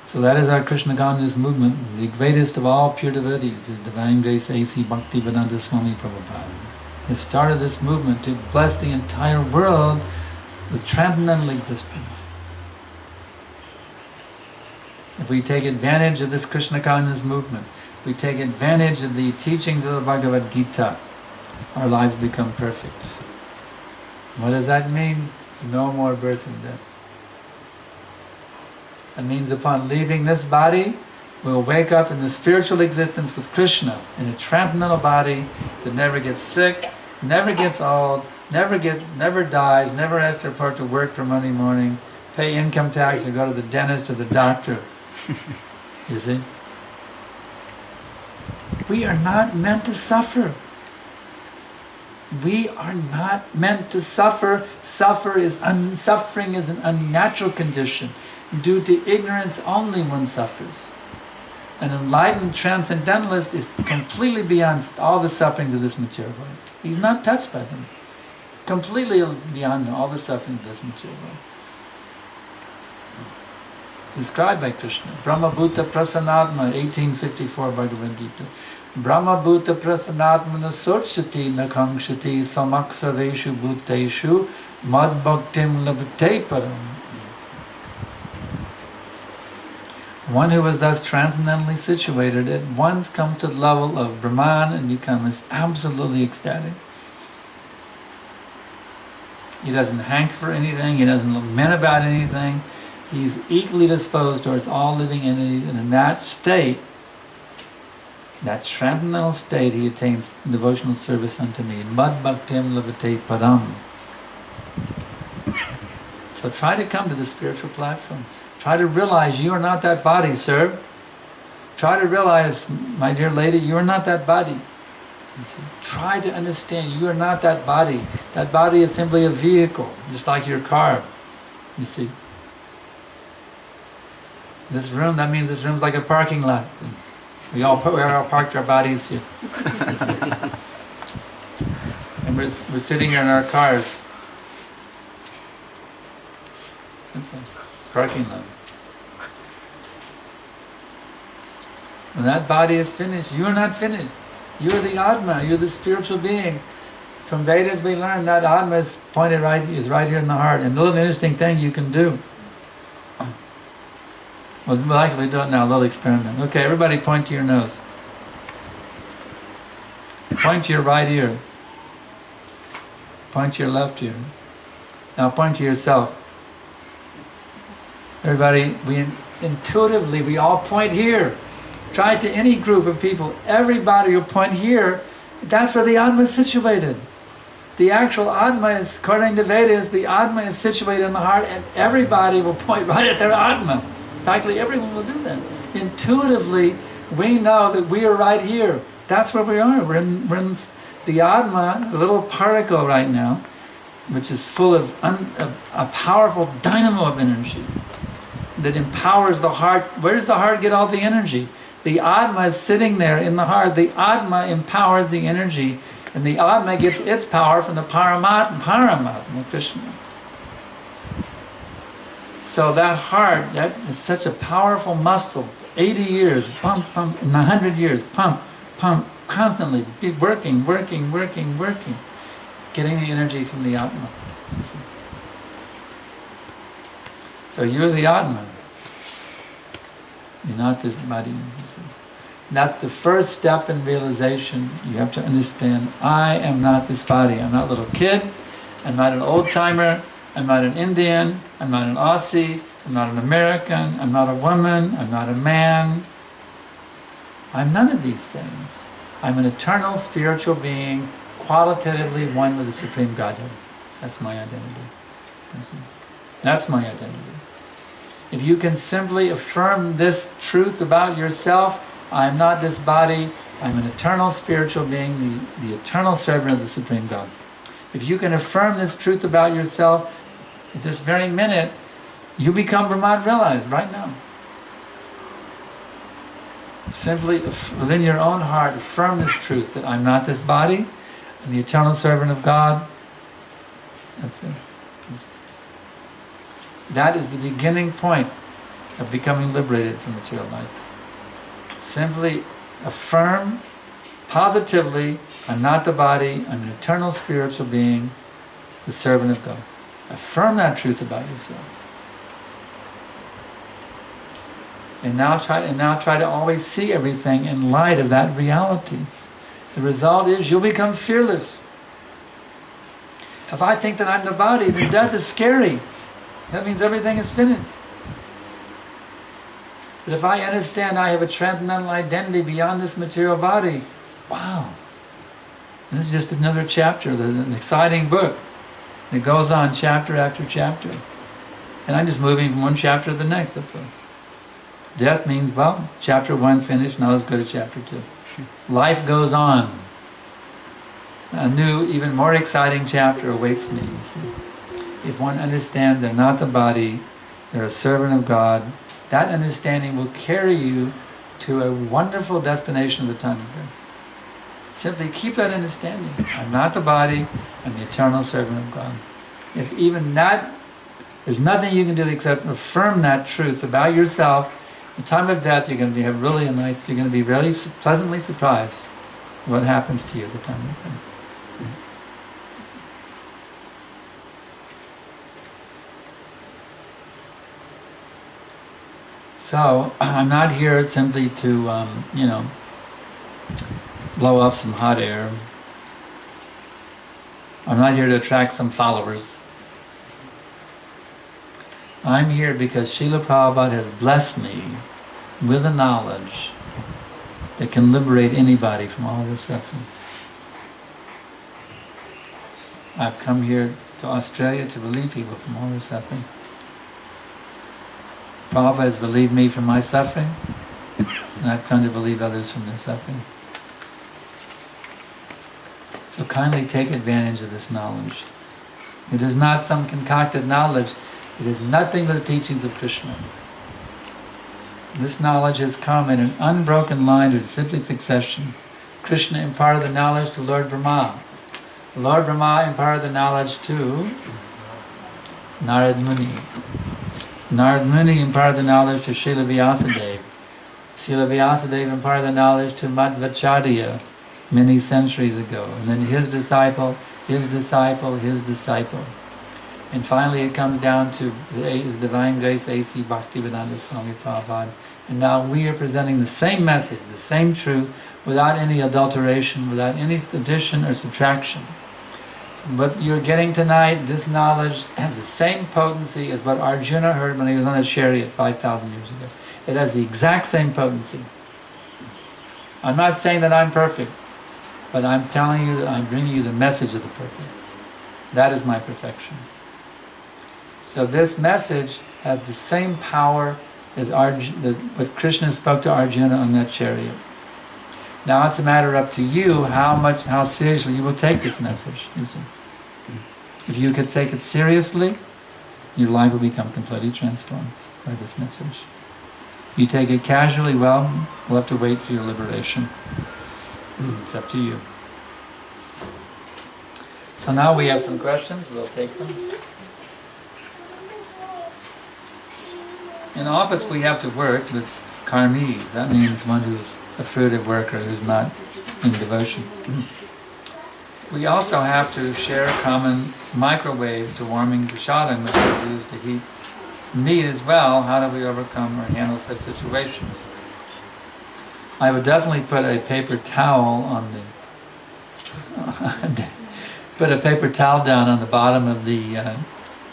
So that is our Krishna consciousness movement. The greatest of all pure devotees is Divine Grace A.C. Bhaktivedanta Swami Prabhupada. He started this movement to bless the entire world with transcendental existence. If we take advantage of this Krishna consciousness movement, we take advantage of the teachings of the Bhagavad Gita, our lives become perfect. What does that mean? No more birth and death. That means upon leaving this body, we'll wake up in the spiritual existence with Krishna, in a transcendental body that never gets sick, never gets old, never dies, never has to report to work for Monday morning, pay income tax or go to the dentist or the doctor. You see? We are not meant to suffer. We are not meant to suffer. Suffering is an unnatural condition. Due to ignorance only one suffers. An enlightened transcendentalist is completely beyond all the sufferings of this material world. He's not touched by them. Completely beyond all the sufferings of this material world. It's described by Krishna. Brahma Bhuta Prasanatma, 1854 Bhagavad Gita. Brahma Bhuta Prasanatmana Sorchati Nakangshati Samaksarveshu Bhuteshu Mad Bhaktim Labhate Param. One who is thus transcendently situated at once comes to the level of Brahman and becomes absolutely ecstatic. He doesn't hank for anything, he doesn't lament about anything. He's equally disposed towards all living entities, and in that state, that transcendental state, he attains devotional service unto me. Mad bhaktim labhate padam. So try to come to the spiritual platform. Try to realize you are not that body, sir. Try to realize, my dear lady, you are not that body. Try to understand you are not that body. That body is simply a vehicle, just like your car. You see. This room, that means this room's like a parking lot. We all parked our bodies here. And we're sitting here in our cars. That's a parking lot. When that body is finished, you are not finished. You are the Atma, you're the spiritual being. From Vedas we learn that Atma is right here in the heart. And a little interesting thing you can do. We'll actually do it now, a little experiment. Okay, everybody point to your nose. Point to your right ear. Point to your left ear. Now point to yourself. Everybody, intuitively, we all point here. Try to any group of people, everybody will point here. That's where the Atma is situated. The actual Atma is, according to Vedas, the Atma is situated in the heart, and everybody will point right at their Atma. Practically everyone will do that. Intuitively, we know that we are right here. That's where we are. We're in the Atma, a little particle right now, which is full of a powerful dynamo of energy that empowers the heart. Where does the heart get all the energy? The Atma is sitting there in the heart. The Atma empowers the energy, and the Atma gets its power from the Paramatma, Krishna. So that heart, it's such a powerful muscle. 80 years, pump, pump, in 100 years, pump, pump, constantly, be working. It's getting the energy from the Atma. So you're the Atma. You're not this body. That's the first step in realization. You have to understand, I am not this body. I'm not a little kid. I'm not an old timer. I'm not an Indian. I'm not an Aussie. I'm not an American. I'm not a woman. I'm not a man. I'm none of these things. I'm an eternal spiritual being, qualitatively one with the Supreme Godhead. That's my identity. That's my identity. If you can simply affirm this truth about yourself, I'm not this body, I'm an eternal spiritual being, the eternal servant of the Supreme God. If you can affirm this truth about yourself, at this very minute, you become Brahman realized right now. Simply within your own heart, affirm this truth that I'm not this body, I'm the eternal servant of God. That's it. That is the beginning point of becoming liberated from material life. Simply affirm positively, I'm not the body, I'm an eternal spiritual being, the servant of God. Affirm that truth about yourself. And now try to always see everything in light of that reality. The result is you'll become fearless. If I think that I'm the body, then death is scary. That means everything is finished. But if I understand I have a transcendental identity beyond this material body, wow. This is just another chapter, an exciting book that goes on chapter after chapter. And I'm just moving from one chapter to the next, that's all. Death means, well, chapter 1 finished, now let's go to chapter 2. Life goes on. A new, even more exciting chapter awaits me, you see. If one understands they're not the body, they're a servant of God, that understanding will carry you to a wonderful destination of the time of God. Simply keep that understanding. I'm not the body, I'm the eternal servant of God. If even that, there's nothing you can do except affirm that truth about yourself. At the time of death, you're going to have really a nice, you're going to be really pleasantly surprised what happens to you at the time of death. So, I'm not here simply to, blow off some hot air. I'm not here to attract some followers. I'm here because Srila Prabhupada has blessed me with a knowledge that can liberate anybody from all their suffering. I've come here to Australia to relieve people from all their suffering. Prabhupada has relieved me from my suffering, and I've come to relieve others from their suffering. So kindly take advantage of this knowledge. It is not some concocted knowledge. It is nothing but the teachings of Krishna. This knowledge has come in an unbroken line of disciplic succession. Krishna imparted the knowledge to Lord Brahma. Lord Brahma imparted the knowledge to Narad Muni. Narad Muni imparted the knowledge to Srila Vyasadeva. Srila Vyasadeva imparted the knowledge to Madhvacharya many centuries ago. And then his disciple, his disciple, his disciple. And finally it comes down to His Divine Grace A.C. Bhaktivedanta Swami Prabhupada. And now we are presenting the same message, the same truth, without any adulteration, without any addition or subtraction. What you're getting tonight, this knowledge, has the same potency as what Arjuna heard when he was on a chariot 5,000 years ago. It has the exact same potency. I'm not saying that I'm perfect, but I'm telling you that I'm bringing you the message of the perfect. That is my perfection. So this message has the same power as what Krishna spoke to Arjuna on that chariot. Now it's a matter up to you how seriously you will take this message. You see. If you could take it seriously, your life will become completely transformed by this message. You take it casually, well, we'll have to wait for your liberation. It's up to you. So now we have some questions, we'll take them. In office we have to work with karmis. That means one who's a fruitive worker who's not in devotion. We also have to share a common microwave to warming prasadam, which we use to heat meat as well. How do we overcome or handle such situations? I would definitely put a paper towel on the put a paper towel down on the bottom of the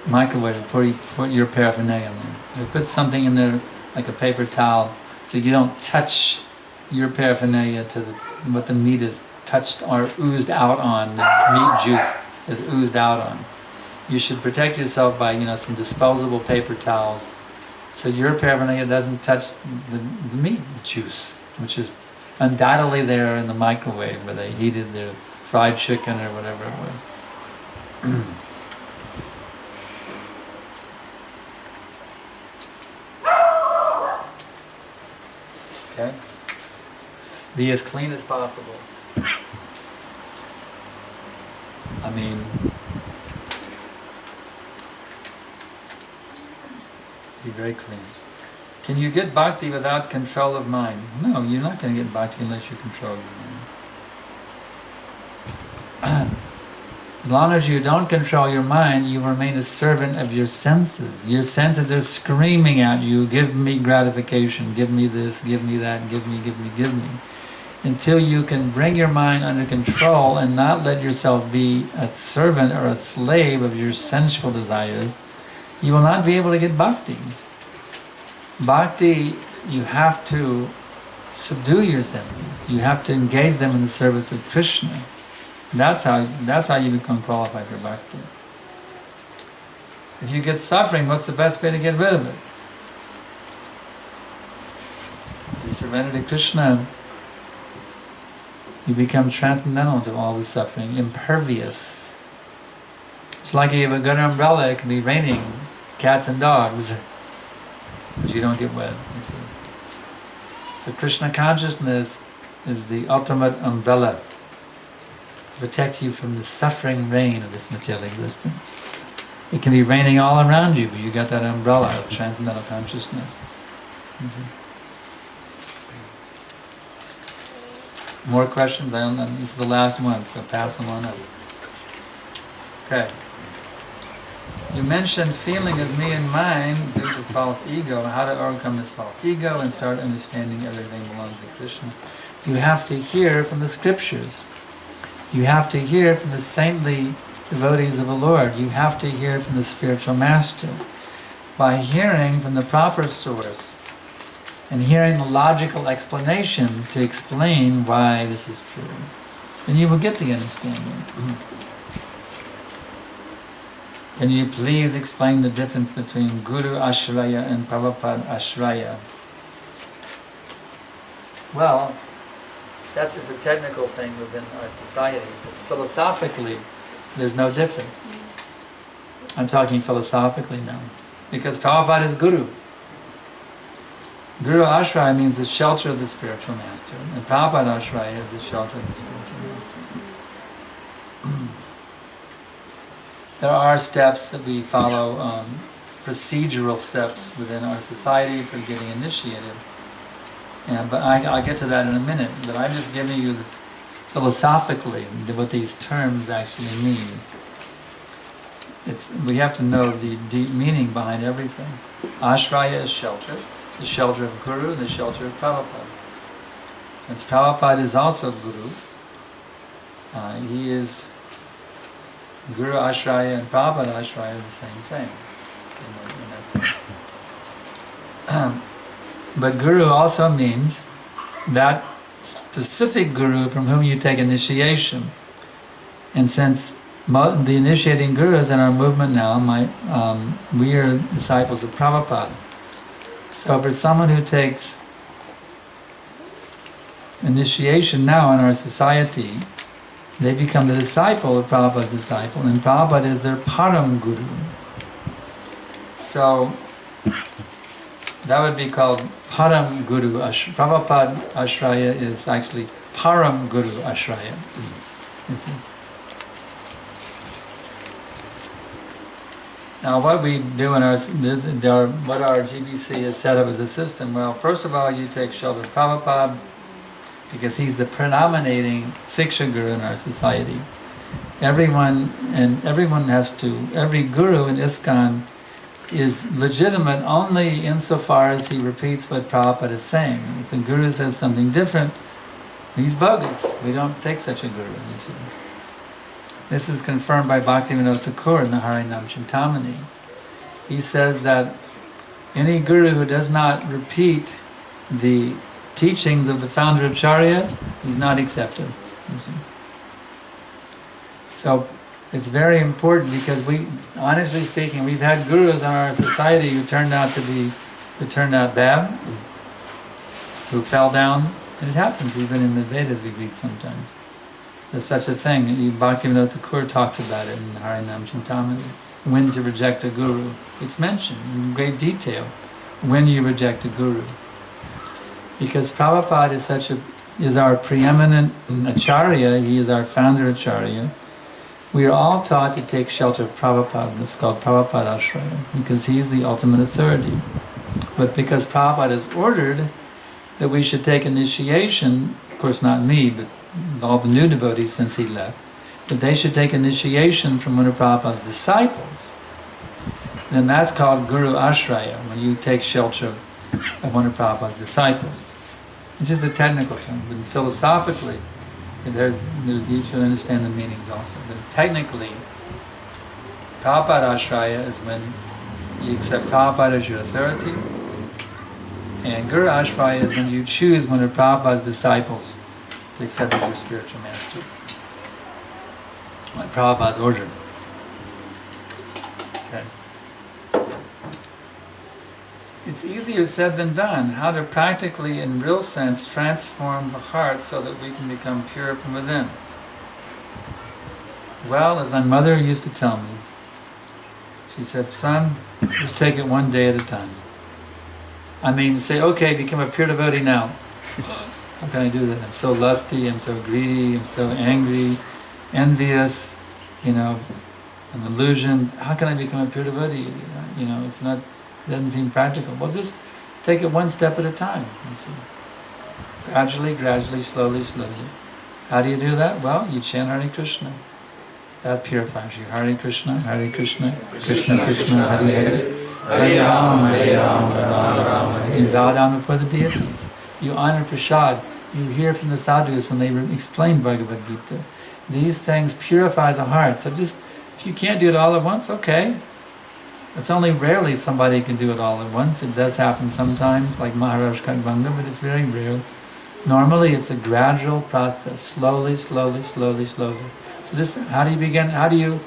microwave and put your paraphernalia in there. Put something in there like a paper towel so you don't touch your paraphernalia to what the meat is touched or oozed out on, the meat juice is oozed out on. You should protect yourself by some disposable paper towels so your paraphernalia doesn't touch the meat juice, which is undoubtedly there in the microwave where they heated their fried chicken or whatever it was. Okay? Be as clean as possible. I mean, be very clean. Can you get bhakti without control of mind? No, you're not going to get bhakti unless you control your mind. As long as you don't control your mind, you remain a servant of your senses. Your senses are screaming at you, give me gratification, give me this, give me that, give me. Until you can bring your mind under control and not let yourself be a servant or a slave of your sensual desires, you will not be able to get bhakti. Bhakti, you have to subdue your senses. You have to engage them in the service of Krishna. That's how you become qualified for bhakti. If you get suffering, what's the best way to get rid of it? If you surrender to Krishna, you become transcendental to all the suffering, impervious. It's like you have a good umbrella, it can be raining cats and dogs, but you don't get wet, you see. So Krishna consciousness is the ultimate umbrella to protect you from the suffering rain of this material existence. It can be raining all around you, but you got that umbrella of transcendental consciousness. You see. More questions? This is the last one, so pass them on up. Okay. You mentioned feeling of me and mine due to false ego. How to overcome this false ego and start understanding everything belongs to Krishna. You have to hear from the scriptures. You have to hear from the saintly devotees of the Lord. You have to hear from the spiritual master. By hearing from the proper source and hearing the logical explanation to explain why this is true, then you will get the understanding. Can you please explain the difference between Guru Ashraya and Prabhupada Ashraya? Well, that's just a technical thing within our society. But philosophically, there's no difference. I'm talking philosophically now. Because Prabhupada is Guru. Guru Ashraya means the shelter of the spiritual master. And Prabhupada Ashraya is the shelter of the spiritual master. There are steps that we follow, procedural steps within our society for getting initiated. But I'll get to that in a minute. But I'm just giving you philosophically what these terms actually mean. We have to know the deep meaning behind everything. Ashraya is shelter, the shelter of Guru, the shelter of Prabhupada. Since Prabhupada is also Guru, he is Guru Ashraya and Prabhupada Ashraya are the same thing in that sense. But Guru also means that specific Guru from whom you take initiation. And since the initiating gurus in our movement now, we are disciples of Prabhupada. So for someone who takes initiation now in our society, they become the disciple of Prabhupada's disciple, and Prabhupada is their Param Guru. So that would be called Param Guru Ashraya. Prabhupada Ashraya is actually Param Guru Ashraya. You see? Now what we do in what our GBC has set up as a system, well, first of all you take shelter of Prabhupada, because he's the predominating Siksha Guru in our society. Every guru in ISKCON is legitimate only insofar as he repeats what Prabhupada is saying. If the Guru says something different, he's bogus. We don't take such a Guru. You see. This is confirmed by Bhaktivinoda Thakur in the Harinam Chintamani. He says that any Guru who does not repeat the teachings of the founder Acharya, he's not accepted. You see. So it's very important, because honestly speaking, we've had gurus in our society who turned out bad, who fell down, and it happens even in the Vedas we read sometimes. There's such a thing. Bhaktivinoda Thakur talks about it in Harinam Chintamani. When to reject a guru. It's mentioned in great detail when you reject a guru. Because Prabhupada is our preeminent Acharya, he is our founder Acharya. We are all taught to take shelter of Prabhupada. It's called Prabhupada Ashraya, because he's the ultimate authority. But because Prabhupada has ordered that we should take initiation, of course not me, but all the new devotees since he left, that they should take initiation from one of Prabhupada's disciples, then that's called Guru Ashraya, when you take shelter of one of Prabhupada's disciples. It's just a technical term, but philosophically, you should understand the meanings also. But technically, Prabhupada Ashraya is when you accept Prabhupada as your authority, and Guru Ashraya is when you choose one of Prabhupada's disciples to accept as your spiritual master, like Prabhupada's ordered. Okay. It's easier said than done, how to practically, in real sense, transform the heart so that we can become pure from within. Well, as my mother used to tell me, she said, son, just take it one day at a time. I mean, say, okay, become a pure devotee now. How can I do that? I'm so lusty, I'm so greedy, I'm so angry, envious, I'm illusion. How can I become a pure devotee? It doesn't seem practical. Well, just take it one step at a time, you see. Gradually, slowly. How do you do that? Well, you chant Hare Krishna. That purifies you. Hare Krishna, Krishna Krishna, Hare Hare, Hare Rama, Rama Rama. You bow down before the deities. You honor prasad. You hear from the sadhus when they explain Bhagavad Gita. These things purify the heart. So if you can't do it all at once, okay. It's only rarely somebody can do it all at once. It does happen sometimes, like Maharaj Kagbanga, but it's very rare. Normally it's a gradual process, slowly. So how do you begin? How do you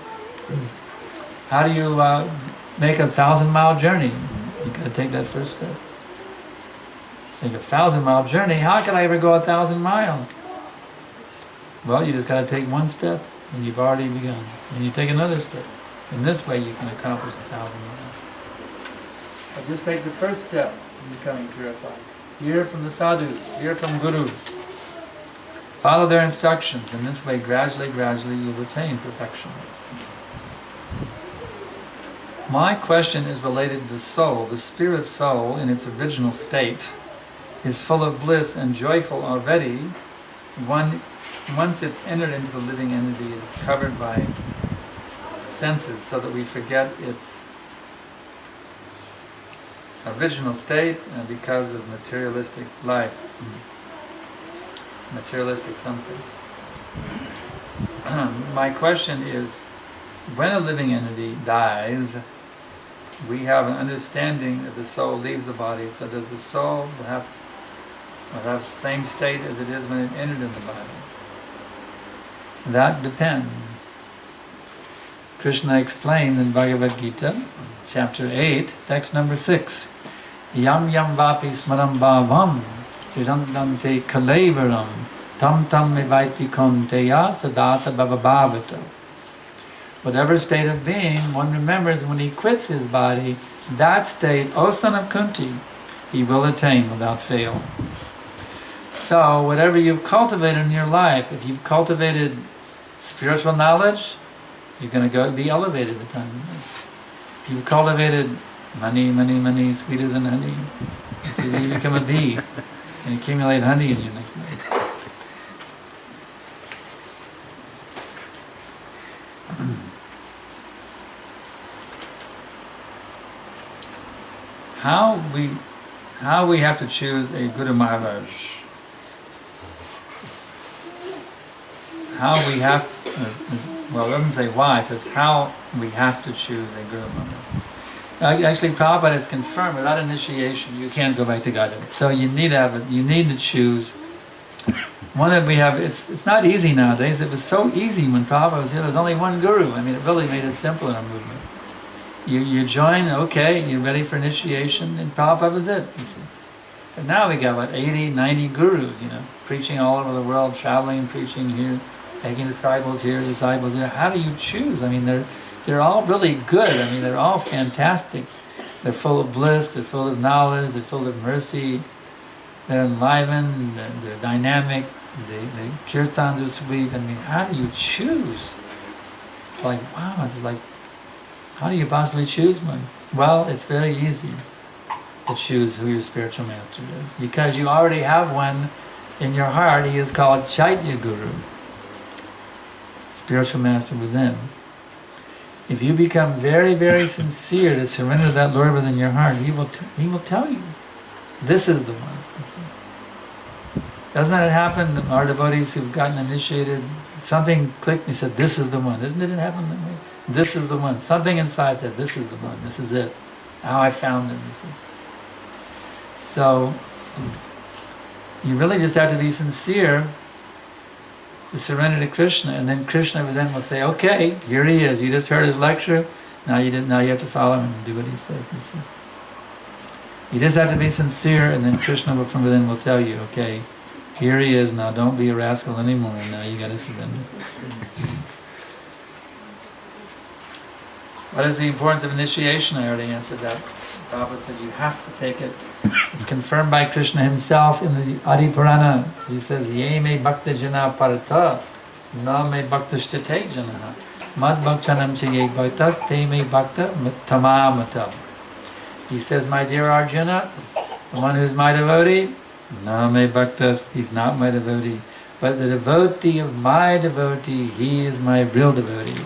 make a 1,000-mile journey? You got to take that first step. Think a 1,000-mile journey. How can I ever go 1,000 miles? Well, you just got to take one step, and you've already begun. And you take another step. In this way, you can accomplish 1,000 miles. But just take the first step in becoming purified. Hear from the sadhus. Hear from gurus. Follow their instructions. In this way, gradually, you'll attain perfection. My question is related to the soul. The spirit soul, in its original state, is full of bliss and joyful already. Once it's entered into the living entity, it's covered by senses, so that we forget its original state because of materialistic life, materialistic something. My question is, when a living entity dies, we have an understanding that the soul leaves the body. So does the soul have the same state as it is when it entered in the body? That depends. Krishna explained in Bhagavad Gita, chapter 8, text number 6. Yam yam vapi smaram bhavam chirandante kalevaram tam tam mevaiti konteya sadata bhavavavata. Whatever state of being one remembers when he quits his body, that state, O son of Kunti, he will attain without fail. So whatever you've cultivated in your life, if you've cultivated spiritual knowledge, you're going to be elevated at the time. If you've cultivated money, sweeter than honey, so you become a bee and accumulate honey in your neck. How we have to choose a Guru Maharaj. How we have, well, it doesn't say why, it says how we have to choose a Guru Maharaj. Actually, Prabhupada has confirmed, without initiation, you can't go back to Godhead. So you need to choose one that we have. It's not easy nowadays. It was so easy when Prabhupada was here. There was only one Guru. I mean, it really made it simple in our movement. You join, okay, you're ready for initiation, and Prabhupada was it. You see. But now we got, 80, 90 gurus, preaching all over the world, traveling and preaching here, taking disciples here, disciples there. How do you choose? I mean, they're all really good. I mean, they're all fantastic. They're full of bliss, they're full of knowledge, they're full of mercy, they're enlivened, they're dynamic, the kirtans are sweet. I mean, how do you choose? It's like, wow, it's like, how do you possibly choose one? Well, it's very easy to choose who your spiritual master is, because you already have one in your heart. He is called Chaitya Guru, spiritual master within. If you become very, very sincere to surrender that Lord within your heart, he will tell you, this is the one. Doesn't it happen to our devotees who've gotten initiated? Something clicked and he said, this is the one. Doesn't it happen that way? This is the one. Something inside said, this is the one. This is it. How I found him. So you really just have to be sincere to surrender to Krishna, and then Krishna then will say, okay, here he is. You just heard his lecture. Now you have to follow him and do what he said. You just have to be sincere, and then Krishna from within will tell you, okay, here he is. Now don't be a rascal anymore. Now you got to surrender. What is the importance of initiation? I already answered that. Prabhupada said you have to take it. It's confirmed by Krishna himself in the Adi Purana. He says, Ye me bhakta jana parata, na me bhakta shtate jana, mad bhaktanam che ye bhaktas, te me bhakta tamamata. He says, my dear Arjuna, the one who's my devotee, na me bhaktas, he's not my devotee, but the devotee of my devotee, he is my real devotee.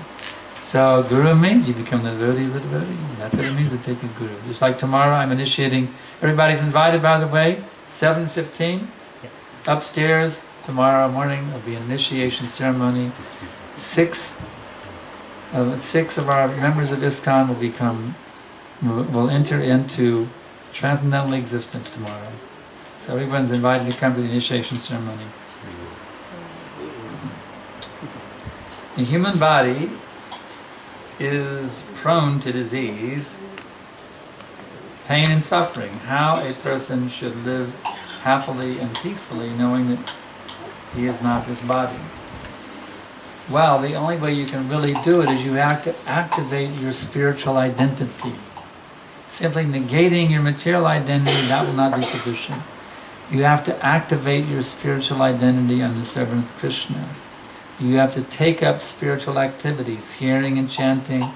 So Guru means you become the devotee of the devotee. That's what it means to take a Guru. Just like tomorrow I'm initiating, everybody's invited by the way, 7:15, upstairs tomorrow morning will be an initiation ceremony. Six of our members of ISKCON will enter into transcendental existence tomorrow. So everyone's invited to come to the initiation ceremony. The human body is prone to disease, pain and suffering. How a person should live happily and peacefully knowing that he is not this body. Well, the only way you can really do it is you have to activate your spiritual identity. Simply negating your material identity, that will not be sufficient. You have to activate your spiritual identity on the servant of Krishna. You have to take up spiritual activities, hearing and chanting,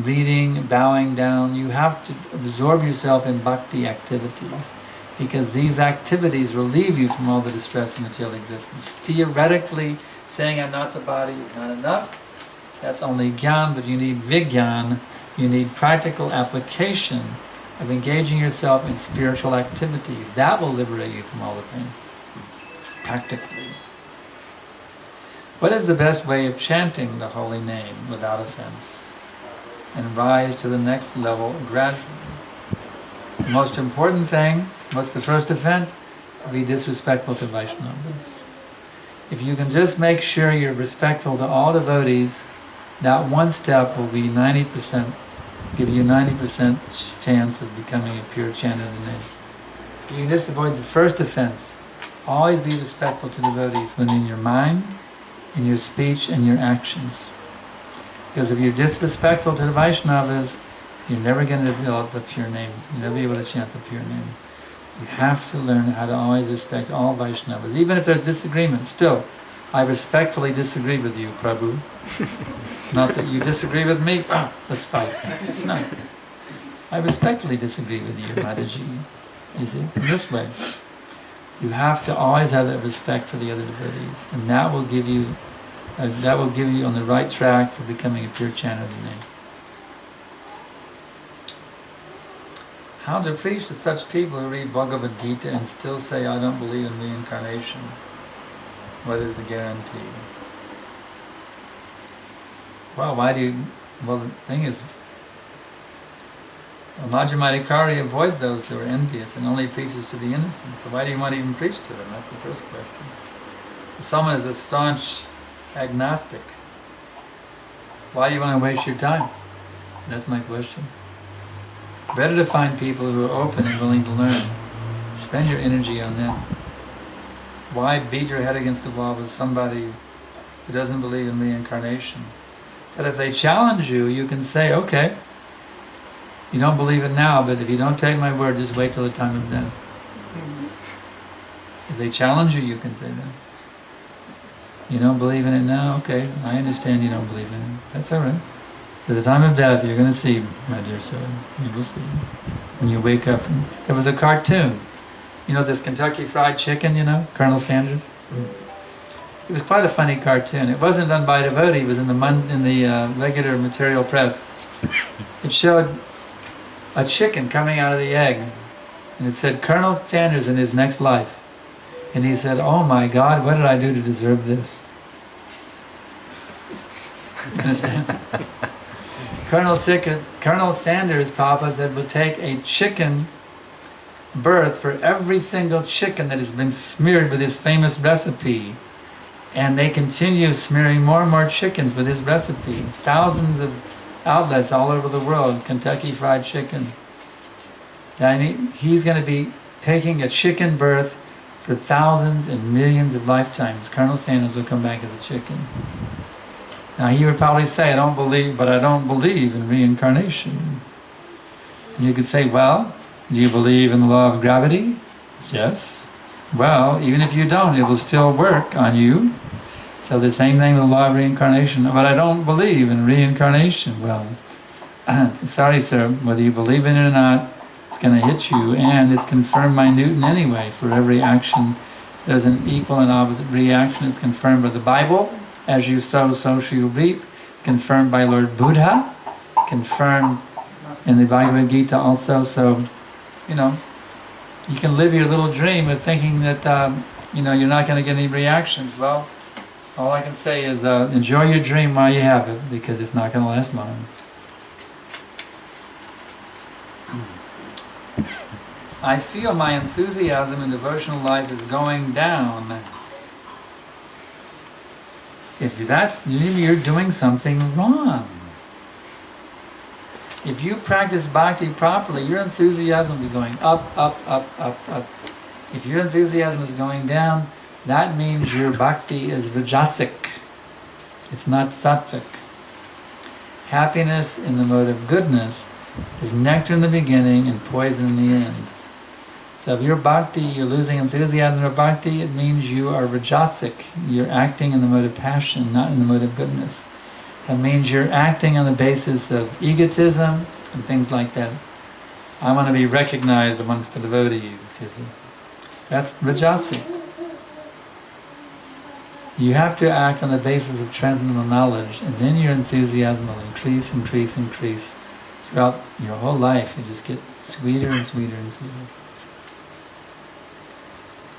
reading, bowing down. You have to absorb yourself in bhakti activities, because these activities relieve you from all the distress of material existence. Theoretically, saying I'm not the body is not enough. That's only gyan, but you need vigyan. You need practical application of engaging yourself in spiritual activities. That will liberate you from all the pain, practically. What is the best way of chanting the holy name without offense and rise to the next level gradually? The most important thing, what's the first offense? Be disrespectful to Vaishnavas. If you can just make sure you're respectful to all devotees, that one step will be 90%, give you 90% chance of becoming a pure chanter of the name. You can just avoid the first offense. Always be respectful to devotees within your mind, in your speech, and your actions. Because if you're disrespectful to the Vaishnavas, you're never going to develop the pure name. You'll never be able to chant the pure name. You have to learn how to always respect all Vaishnavas. Even if there's disagreement, still, I respectfully disagree with you, Prabhu. Not that you disagree with me, let's fight. No. I respectfully disagree with you, Mataji. You see, in this way. You have to always have that respect for the other devotees, and that will give you on the right track for becoming a pure chanter of the name. How to preach to such people who read Bhagavad Gita and still say, I don't believe in reincarnation? What is the guarantee? Well, the thing is, Madhyama Adhikari avoids those who are envious and only preaches to the innocent. So why do you want to even preach to them? That's the first question. If someone is a staunch agnostic, why do you want to waste your time? That's my question. Better to find people who are open and willing to learn. Spend your energy on them. Why beat your head against the wall with somebody who doesn't believe in reincarnation? But if they challenge you, you can say, okay, you don't believe it now, but if you don't take my word, just wait till the time of death. If they challenge you, you can say that. You don't believe in it now? Okay, I understand you don't believe in it. That's all right. At the time of death, you're going to see, my dear sir. You will see. When you wake up. There was a cartoon. You know this Kentucky Fried Chicken, Colonel Sanders? It was quite a funny cartoon. It wasn't done by a devotee. It was in the regular material press. It showed a chicken coming out of the egg. And it said, Colonel Sanders in his next life. And he said, oh my God, what did I do to deserve this? You understand? Colonel Sanders, Papa said, would take a chicken birth for every single chicken that has been smeared with his famous recipe. And they continue smearing more and more chickens with his recipe. Thousands of outlets all over the world, Kentucky Fried Chicken. And he's going to be taking a chicken birth for thousands and millions of lifetimes. Colonel Sanders will come back as a chicken. Now he would probably say, I don't believe in reincarnation. And you could say, well, do you believe in the law of gravity? Yes. Well, even if you don't, it will still work on you. So the same thing with the law of reincarnation. But I don't believe in reincarnation. Well, sorry sir, whether you believe in it or not, it's going to hit you, and it's confirmed by Newton anyway. For every action, there's an equal and opposite reaction. It's confirmed by the Bible. As you sow, so shall you reap. It's confirmed by Lord Buddha. Confirmed in the Bhagavad Gita also. So, you can live your little dream of thinking that, you're not going to get any reactions. Well, all I can say is enjoy your dream while you have it, because it's not going to last long. I feel my enthusiasm in devotional life is going down. If that's, you're doing something wrong. If you practice bhakti properly, your enthusiasm will be going up, up, up, up, up. If your enthusiasm is going down, that means your bhakti is rajasic. It's not sattvic. Happiness in the mode of goodness is nectar in the beginning and poison in the end. So if your bhakti, you're losing enthusiasm for bhakti, it means you are rajasic. You're acting in the mode of passion, not in the mode of goodness. That means you're acting on the basis of egotism and things like that. I want to be recognized amongst the devotees, you see. That's rajasic. You have to act on the basis of transcendental knowledge, and then your enthusiasm will increase, increase, increase. Throughout your whole life, you just get sweeter and sweeter and sweeter.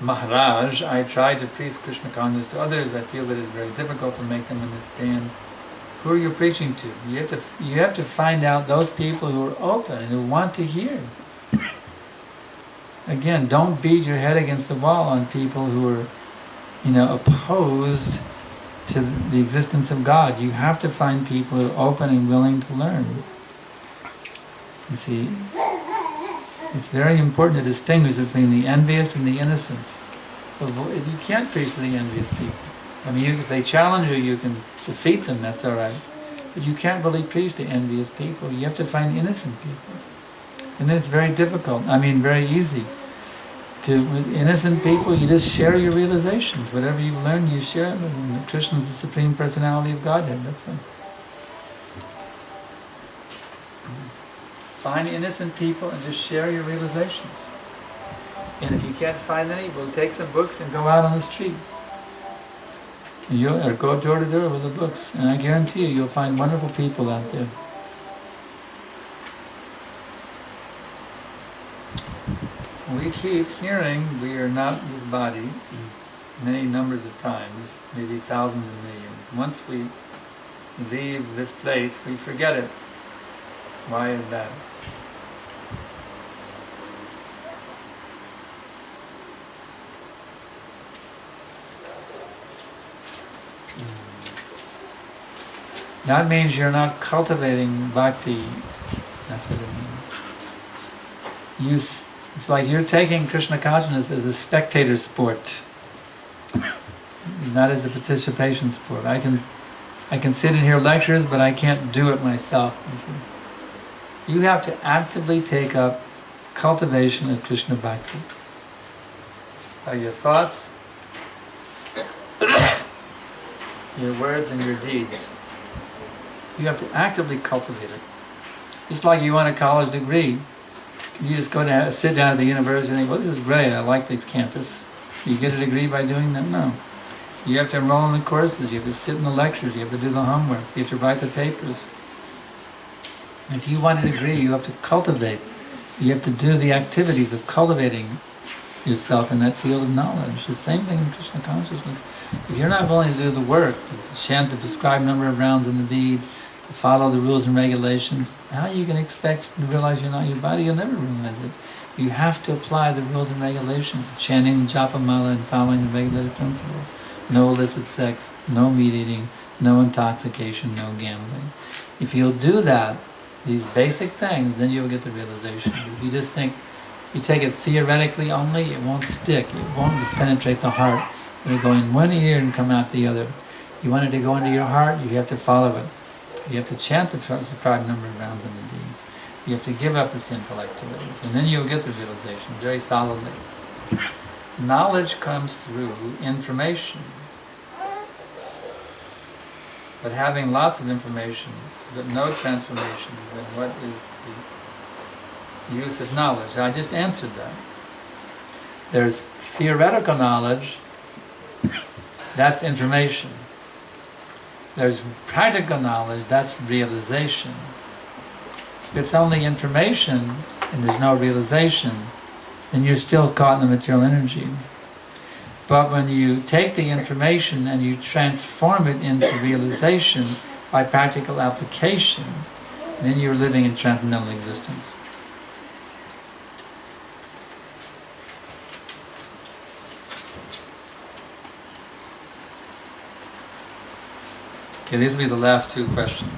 Maharaj, I try to preach Krishna consciousness to others. I feel that it's very difficult to make them understand. Who are you preaching to? You have to find out those people who are open and who want to hear. Again, don't beat your head against the wall on people who are, opposed to the existence of God. You have to find people who are open and willing to learn. You see, it's very important to distinguish between the envious and the innocent. You can't preach to the envious people. I mean, if they challenge you, you can defeat them, that's all right. But you can't really preach to envious people. You have to find innocent people. And then it's very difficult, very easy. With innocent people, you just share your realizations. Whatever you've learned, you share it. And Krishna is the Supreme Personality of Godhead, that's it. Find innocent people and just share your realizations. And if you can't find any, we'll take some books and go out on the street. Or go door to door with the books. And I guarantee you, you'll find wonderful people out there. We keep hearing we are not this body many numbers of times, maybe thousands and millions. Once we leave this place, we forget it. Why is that? That means you're not cultivating bhakti. That's what it means. It's like you're taking Krishna consciousness as a spectator sport, not as a participation sport. I can sit and hear lectures, but I can't do it myself. You have to actively take up cultivation of Krishna bhakti by your thoughts, your words, and your deeds. You have to actively cultivate it. Just like you want a college degree. You just go to sit down at the university and think, well, this is great, I like this campus. You get a degree by doing that? No. You have to enroll in the courses, you have to sit in the lectures, you have to do the homework, you have to write the papers. If you want a degree, you have to cultivate. You have to do the activities of cultivating yourself in that field of knowledge. The same thing in Krishna consciousness. If you're not willing to do the work, to chant the prescribed number of rounds in the beads, to follow the rules and regulations, how you can expect to realize you're not your body? You'll never realize it. You have to apply the rules and regulations, chanting japa mala and following the regulated principles. No illicit sex, no meat eating, no intoxication, no gambling. If you'll do that, these basic things, then you'll get the realization. If you just think, you take it theoretically only, it won't stick, it won't penetrate the heart. It'll go in one ear and come out the other. You want it to go into your heart, you have to follow it. You have to chant the prescribed number of rounds in the beads. You have to give up the sinful activities, and then you'll get the realization very solidly. Knowledge comes through information. But having lots of information, but no transformation, then what is the use of knowledge? I just answered that. There's theoretical knowledge, that's information. There's practical knowledge, that's realization. If it's only information and there's no realization, then you're still caught in the material energy. But when you take the information and you transform it into realization by practical application, then you're living in transcendental existence. Okay, these will be the last two questions.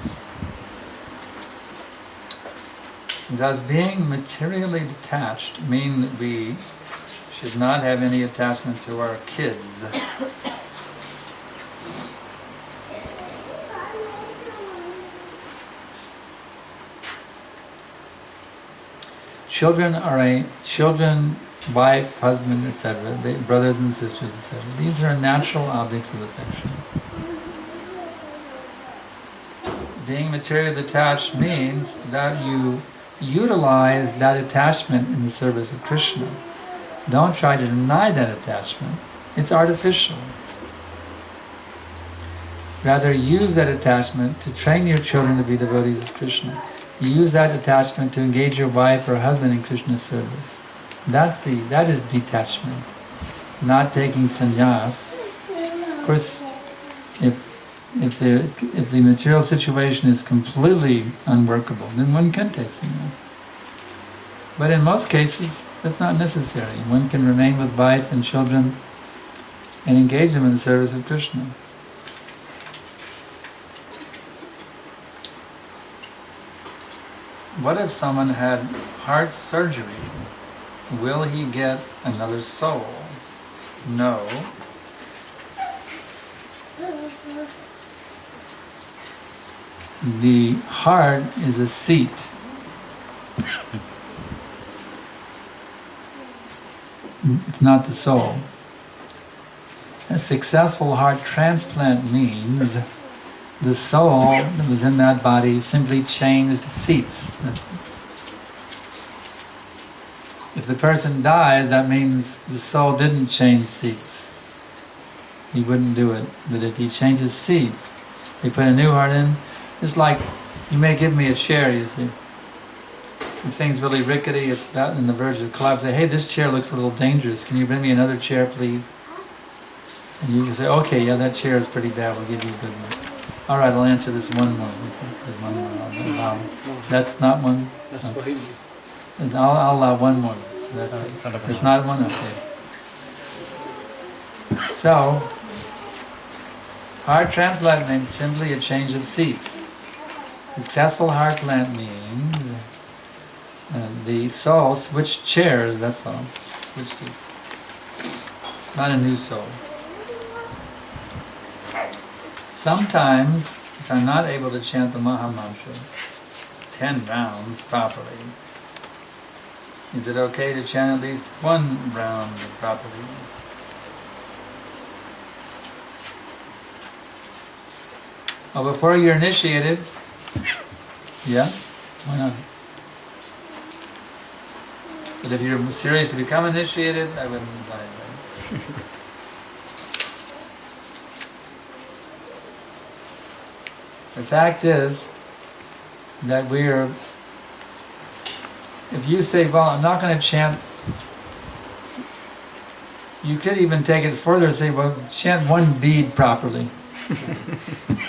Does being materially detached mean that we should not have any attachment to our kids? Children, wife, husband, etc., brothers and sisters, etc. These are natural objects of affection. Being materially detached means that you utilize that attachment in the service of Krishna. Don't try to deny that attachment. It's artificial. Rather, use that attachment to train your children to be devotees of Krishna. Use that attachment to engage your wife or husband in Krishna's service. That is detachment, not taking sannyas. Of course, if the material situation is completely unworkable, then one can take sannyas. But in most cases, that's not necessary. One can remain with wife and children and engage them in the service of Krishna. what if someone had heart surgery? Will he get another soul? No. The heart is a seat. It's not the soul. A successful heart transplant means the soul that was in that body simply changed seats. If the person dies, that means the soul didn't change seats. He wouldn't do it. But if he changes seats, they put a new heart in. It's like, you may give me a chair, you see. If thing's really rickety, it's about on the verge of collapse. Say, hey, this chair looks a little dangerous. Can you bring me another chair, please? And you can say, okay, yeah, that chair is pretty bad. We'll give you a good one. All right, I'll answer this one more. There's one more. That's not one? That's Okay. fine. I'll allow one more. There's not one? Okay. So, heart transplant means simply a change of seats. Successful heart transplant means the soul switched chairs, that's all. Switch seats. It's not a new soul. Sometimes, if I'm not able to chant the Maha Mantra 10 rounds properly, is it okay to chant at least 1 round properly? Oh, before you're initiated, yeah? Why not? But if you're serious to become initiated, I wouldn't invite it. The fact is that if you say, well, I'm not going to chant, you could even take it further and say, well, chant 1 bead properly.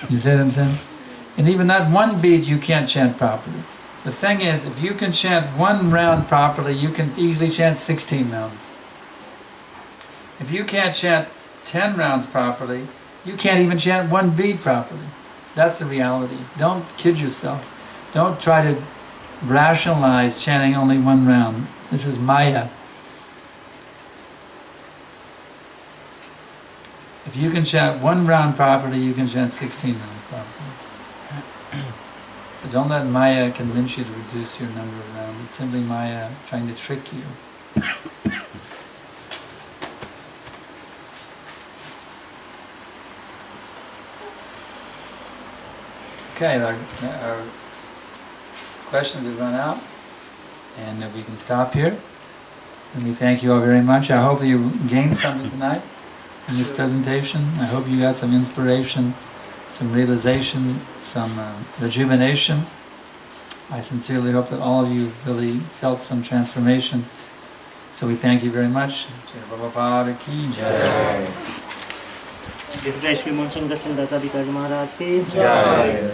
You see what I'm saying? And even that 1 bead you can't chant properly. The thing is, if you can chant 1 round properly, you can easily chant 16 rounds. If you can't chant 10 rounds properly, you can't even chant 1 bead properly. That's the reality. Don't kid yourself. Don't try to rationalize chanting only 1 round. This is Maya. If you can chant 1 round properly, you can chant 16 rounds properly. So don't let Maya convince you to reduce your number of rounds. It's simply Maya trying to trick you. Okay, our questions have run out, and we can stop here. And we thank you all very much. I hope you gained something tonight in this presentation. I hope you got some inspiration, some realization, some rejuvenation. I sincerely hope that all of you really felt some transformation. So we thank you very much. Jai Prabhupada ki jai. This is Sriman Sankarshan Das Adhikari Maharaj ki Jai.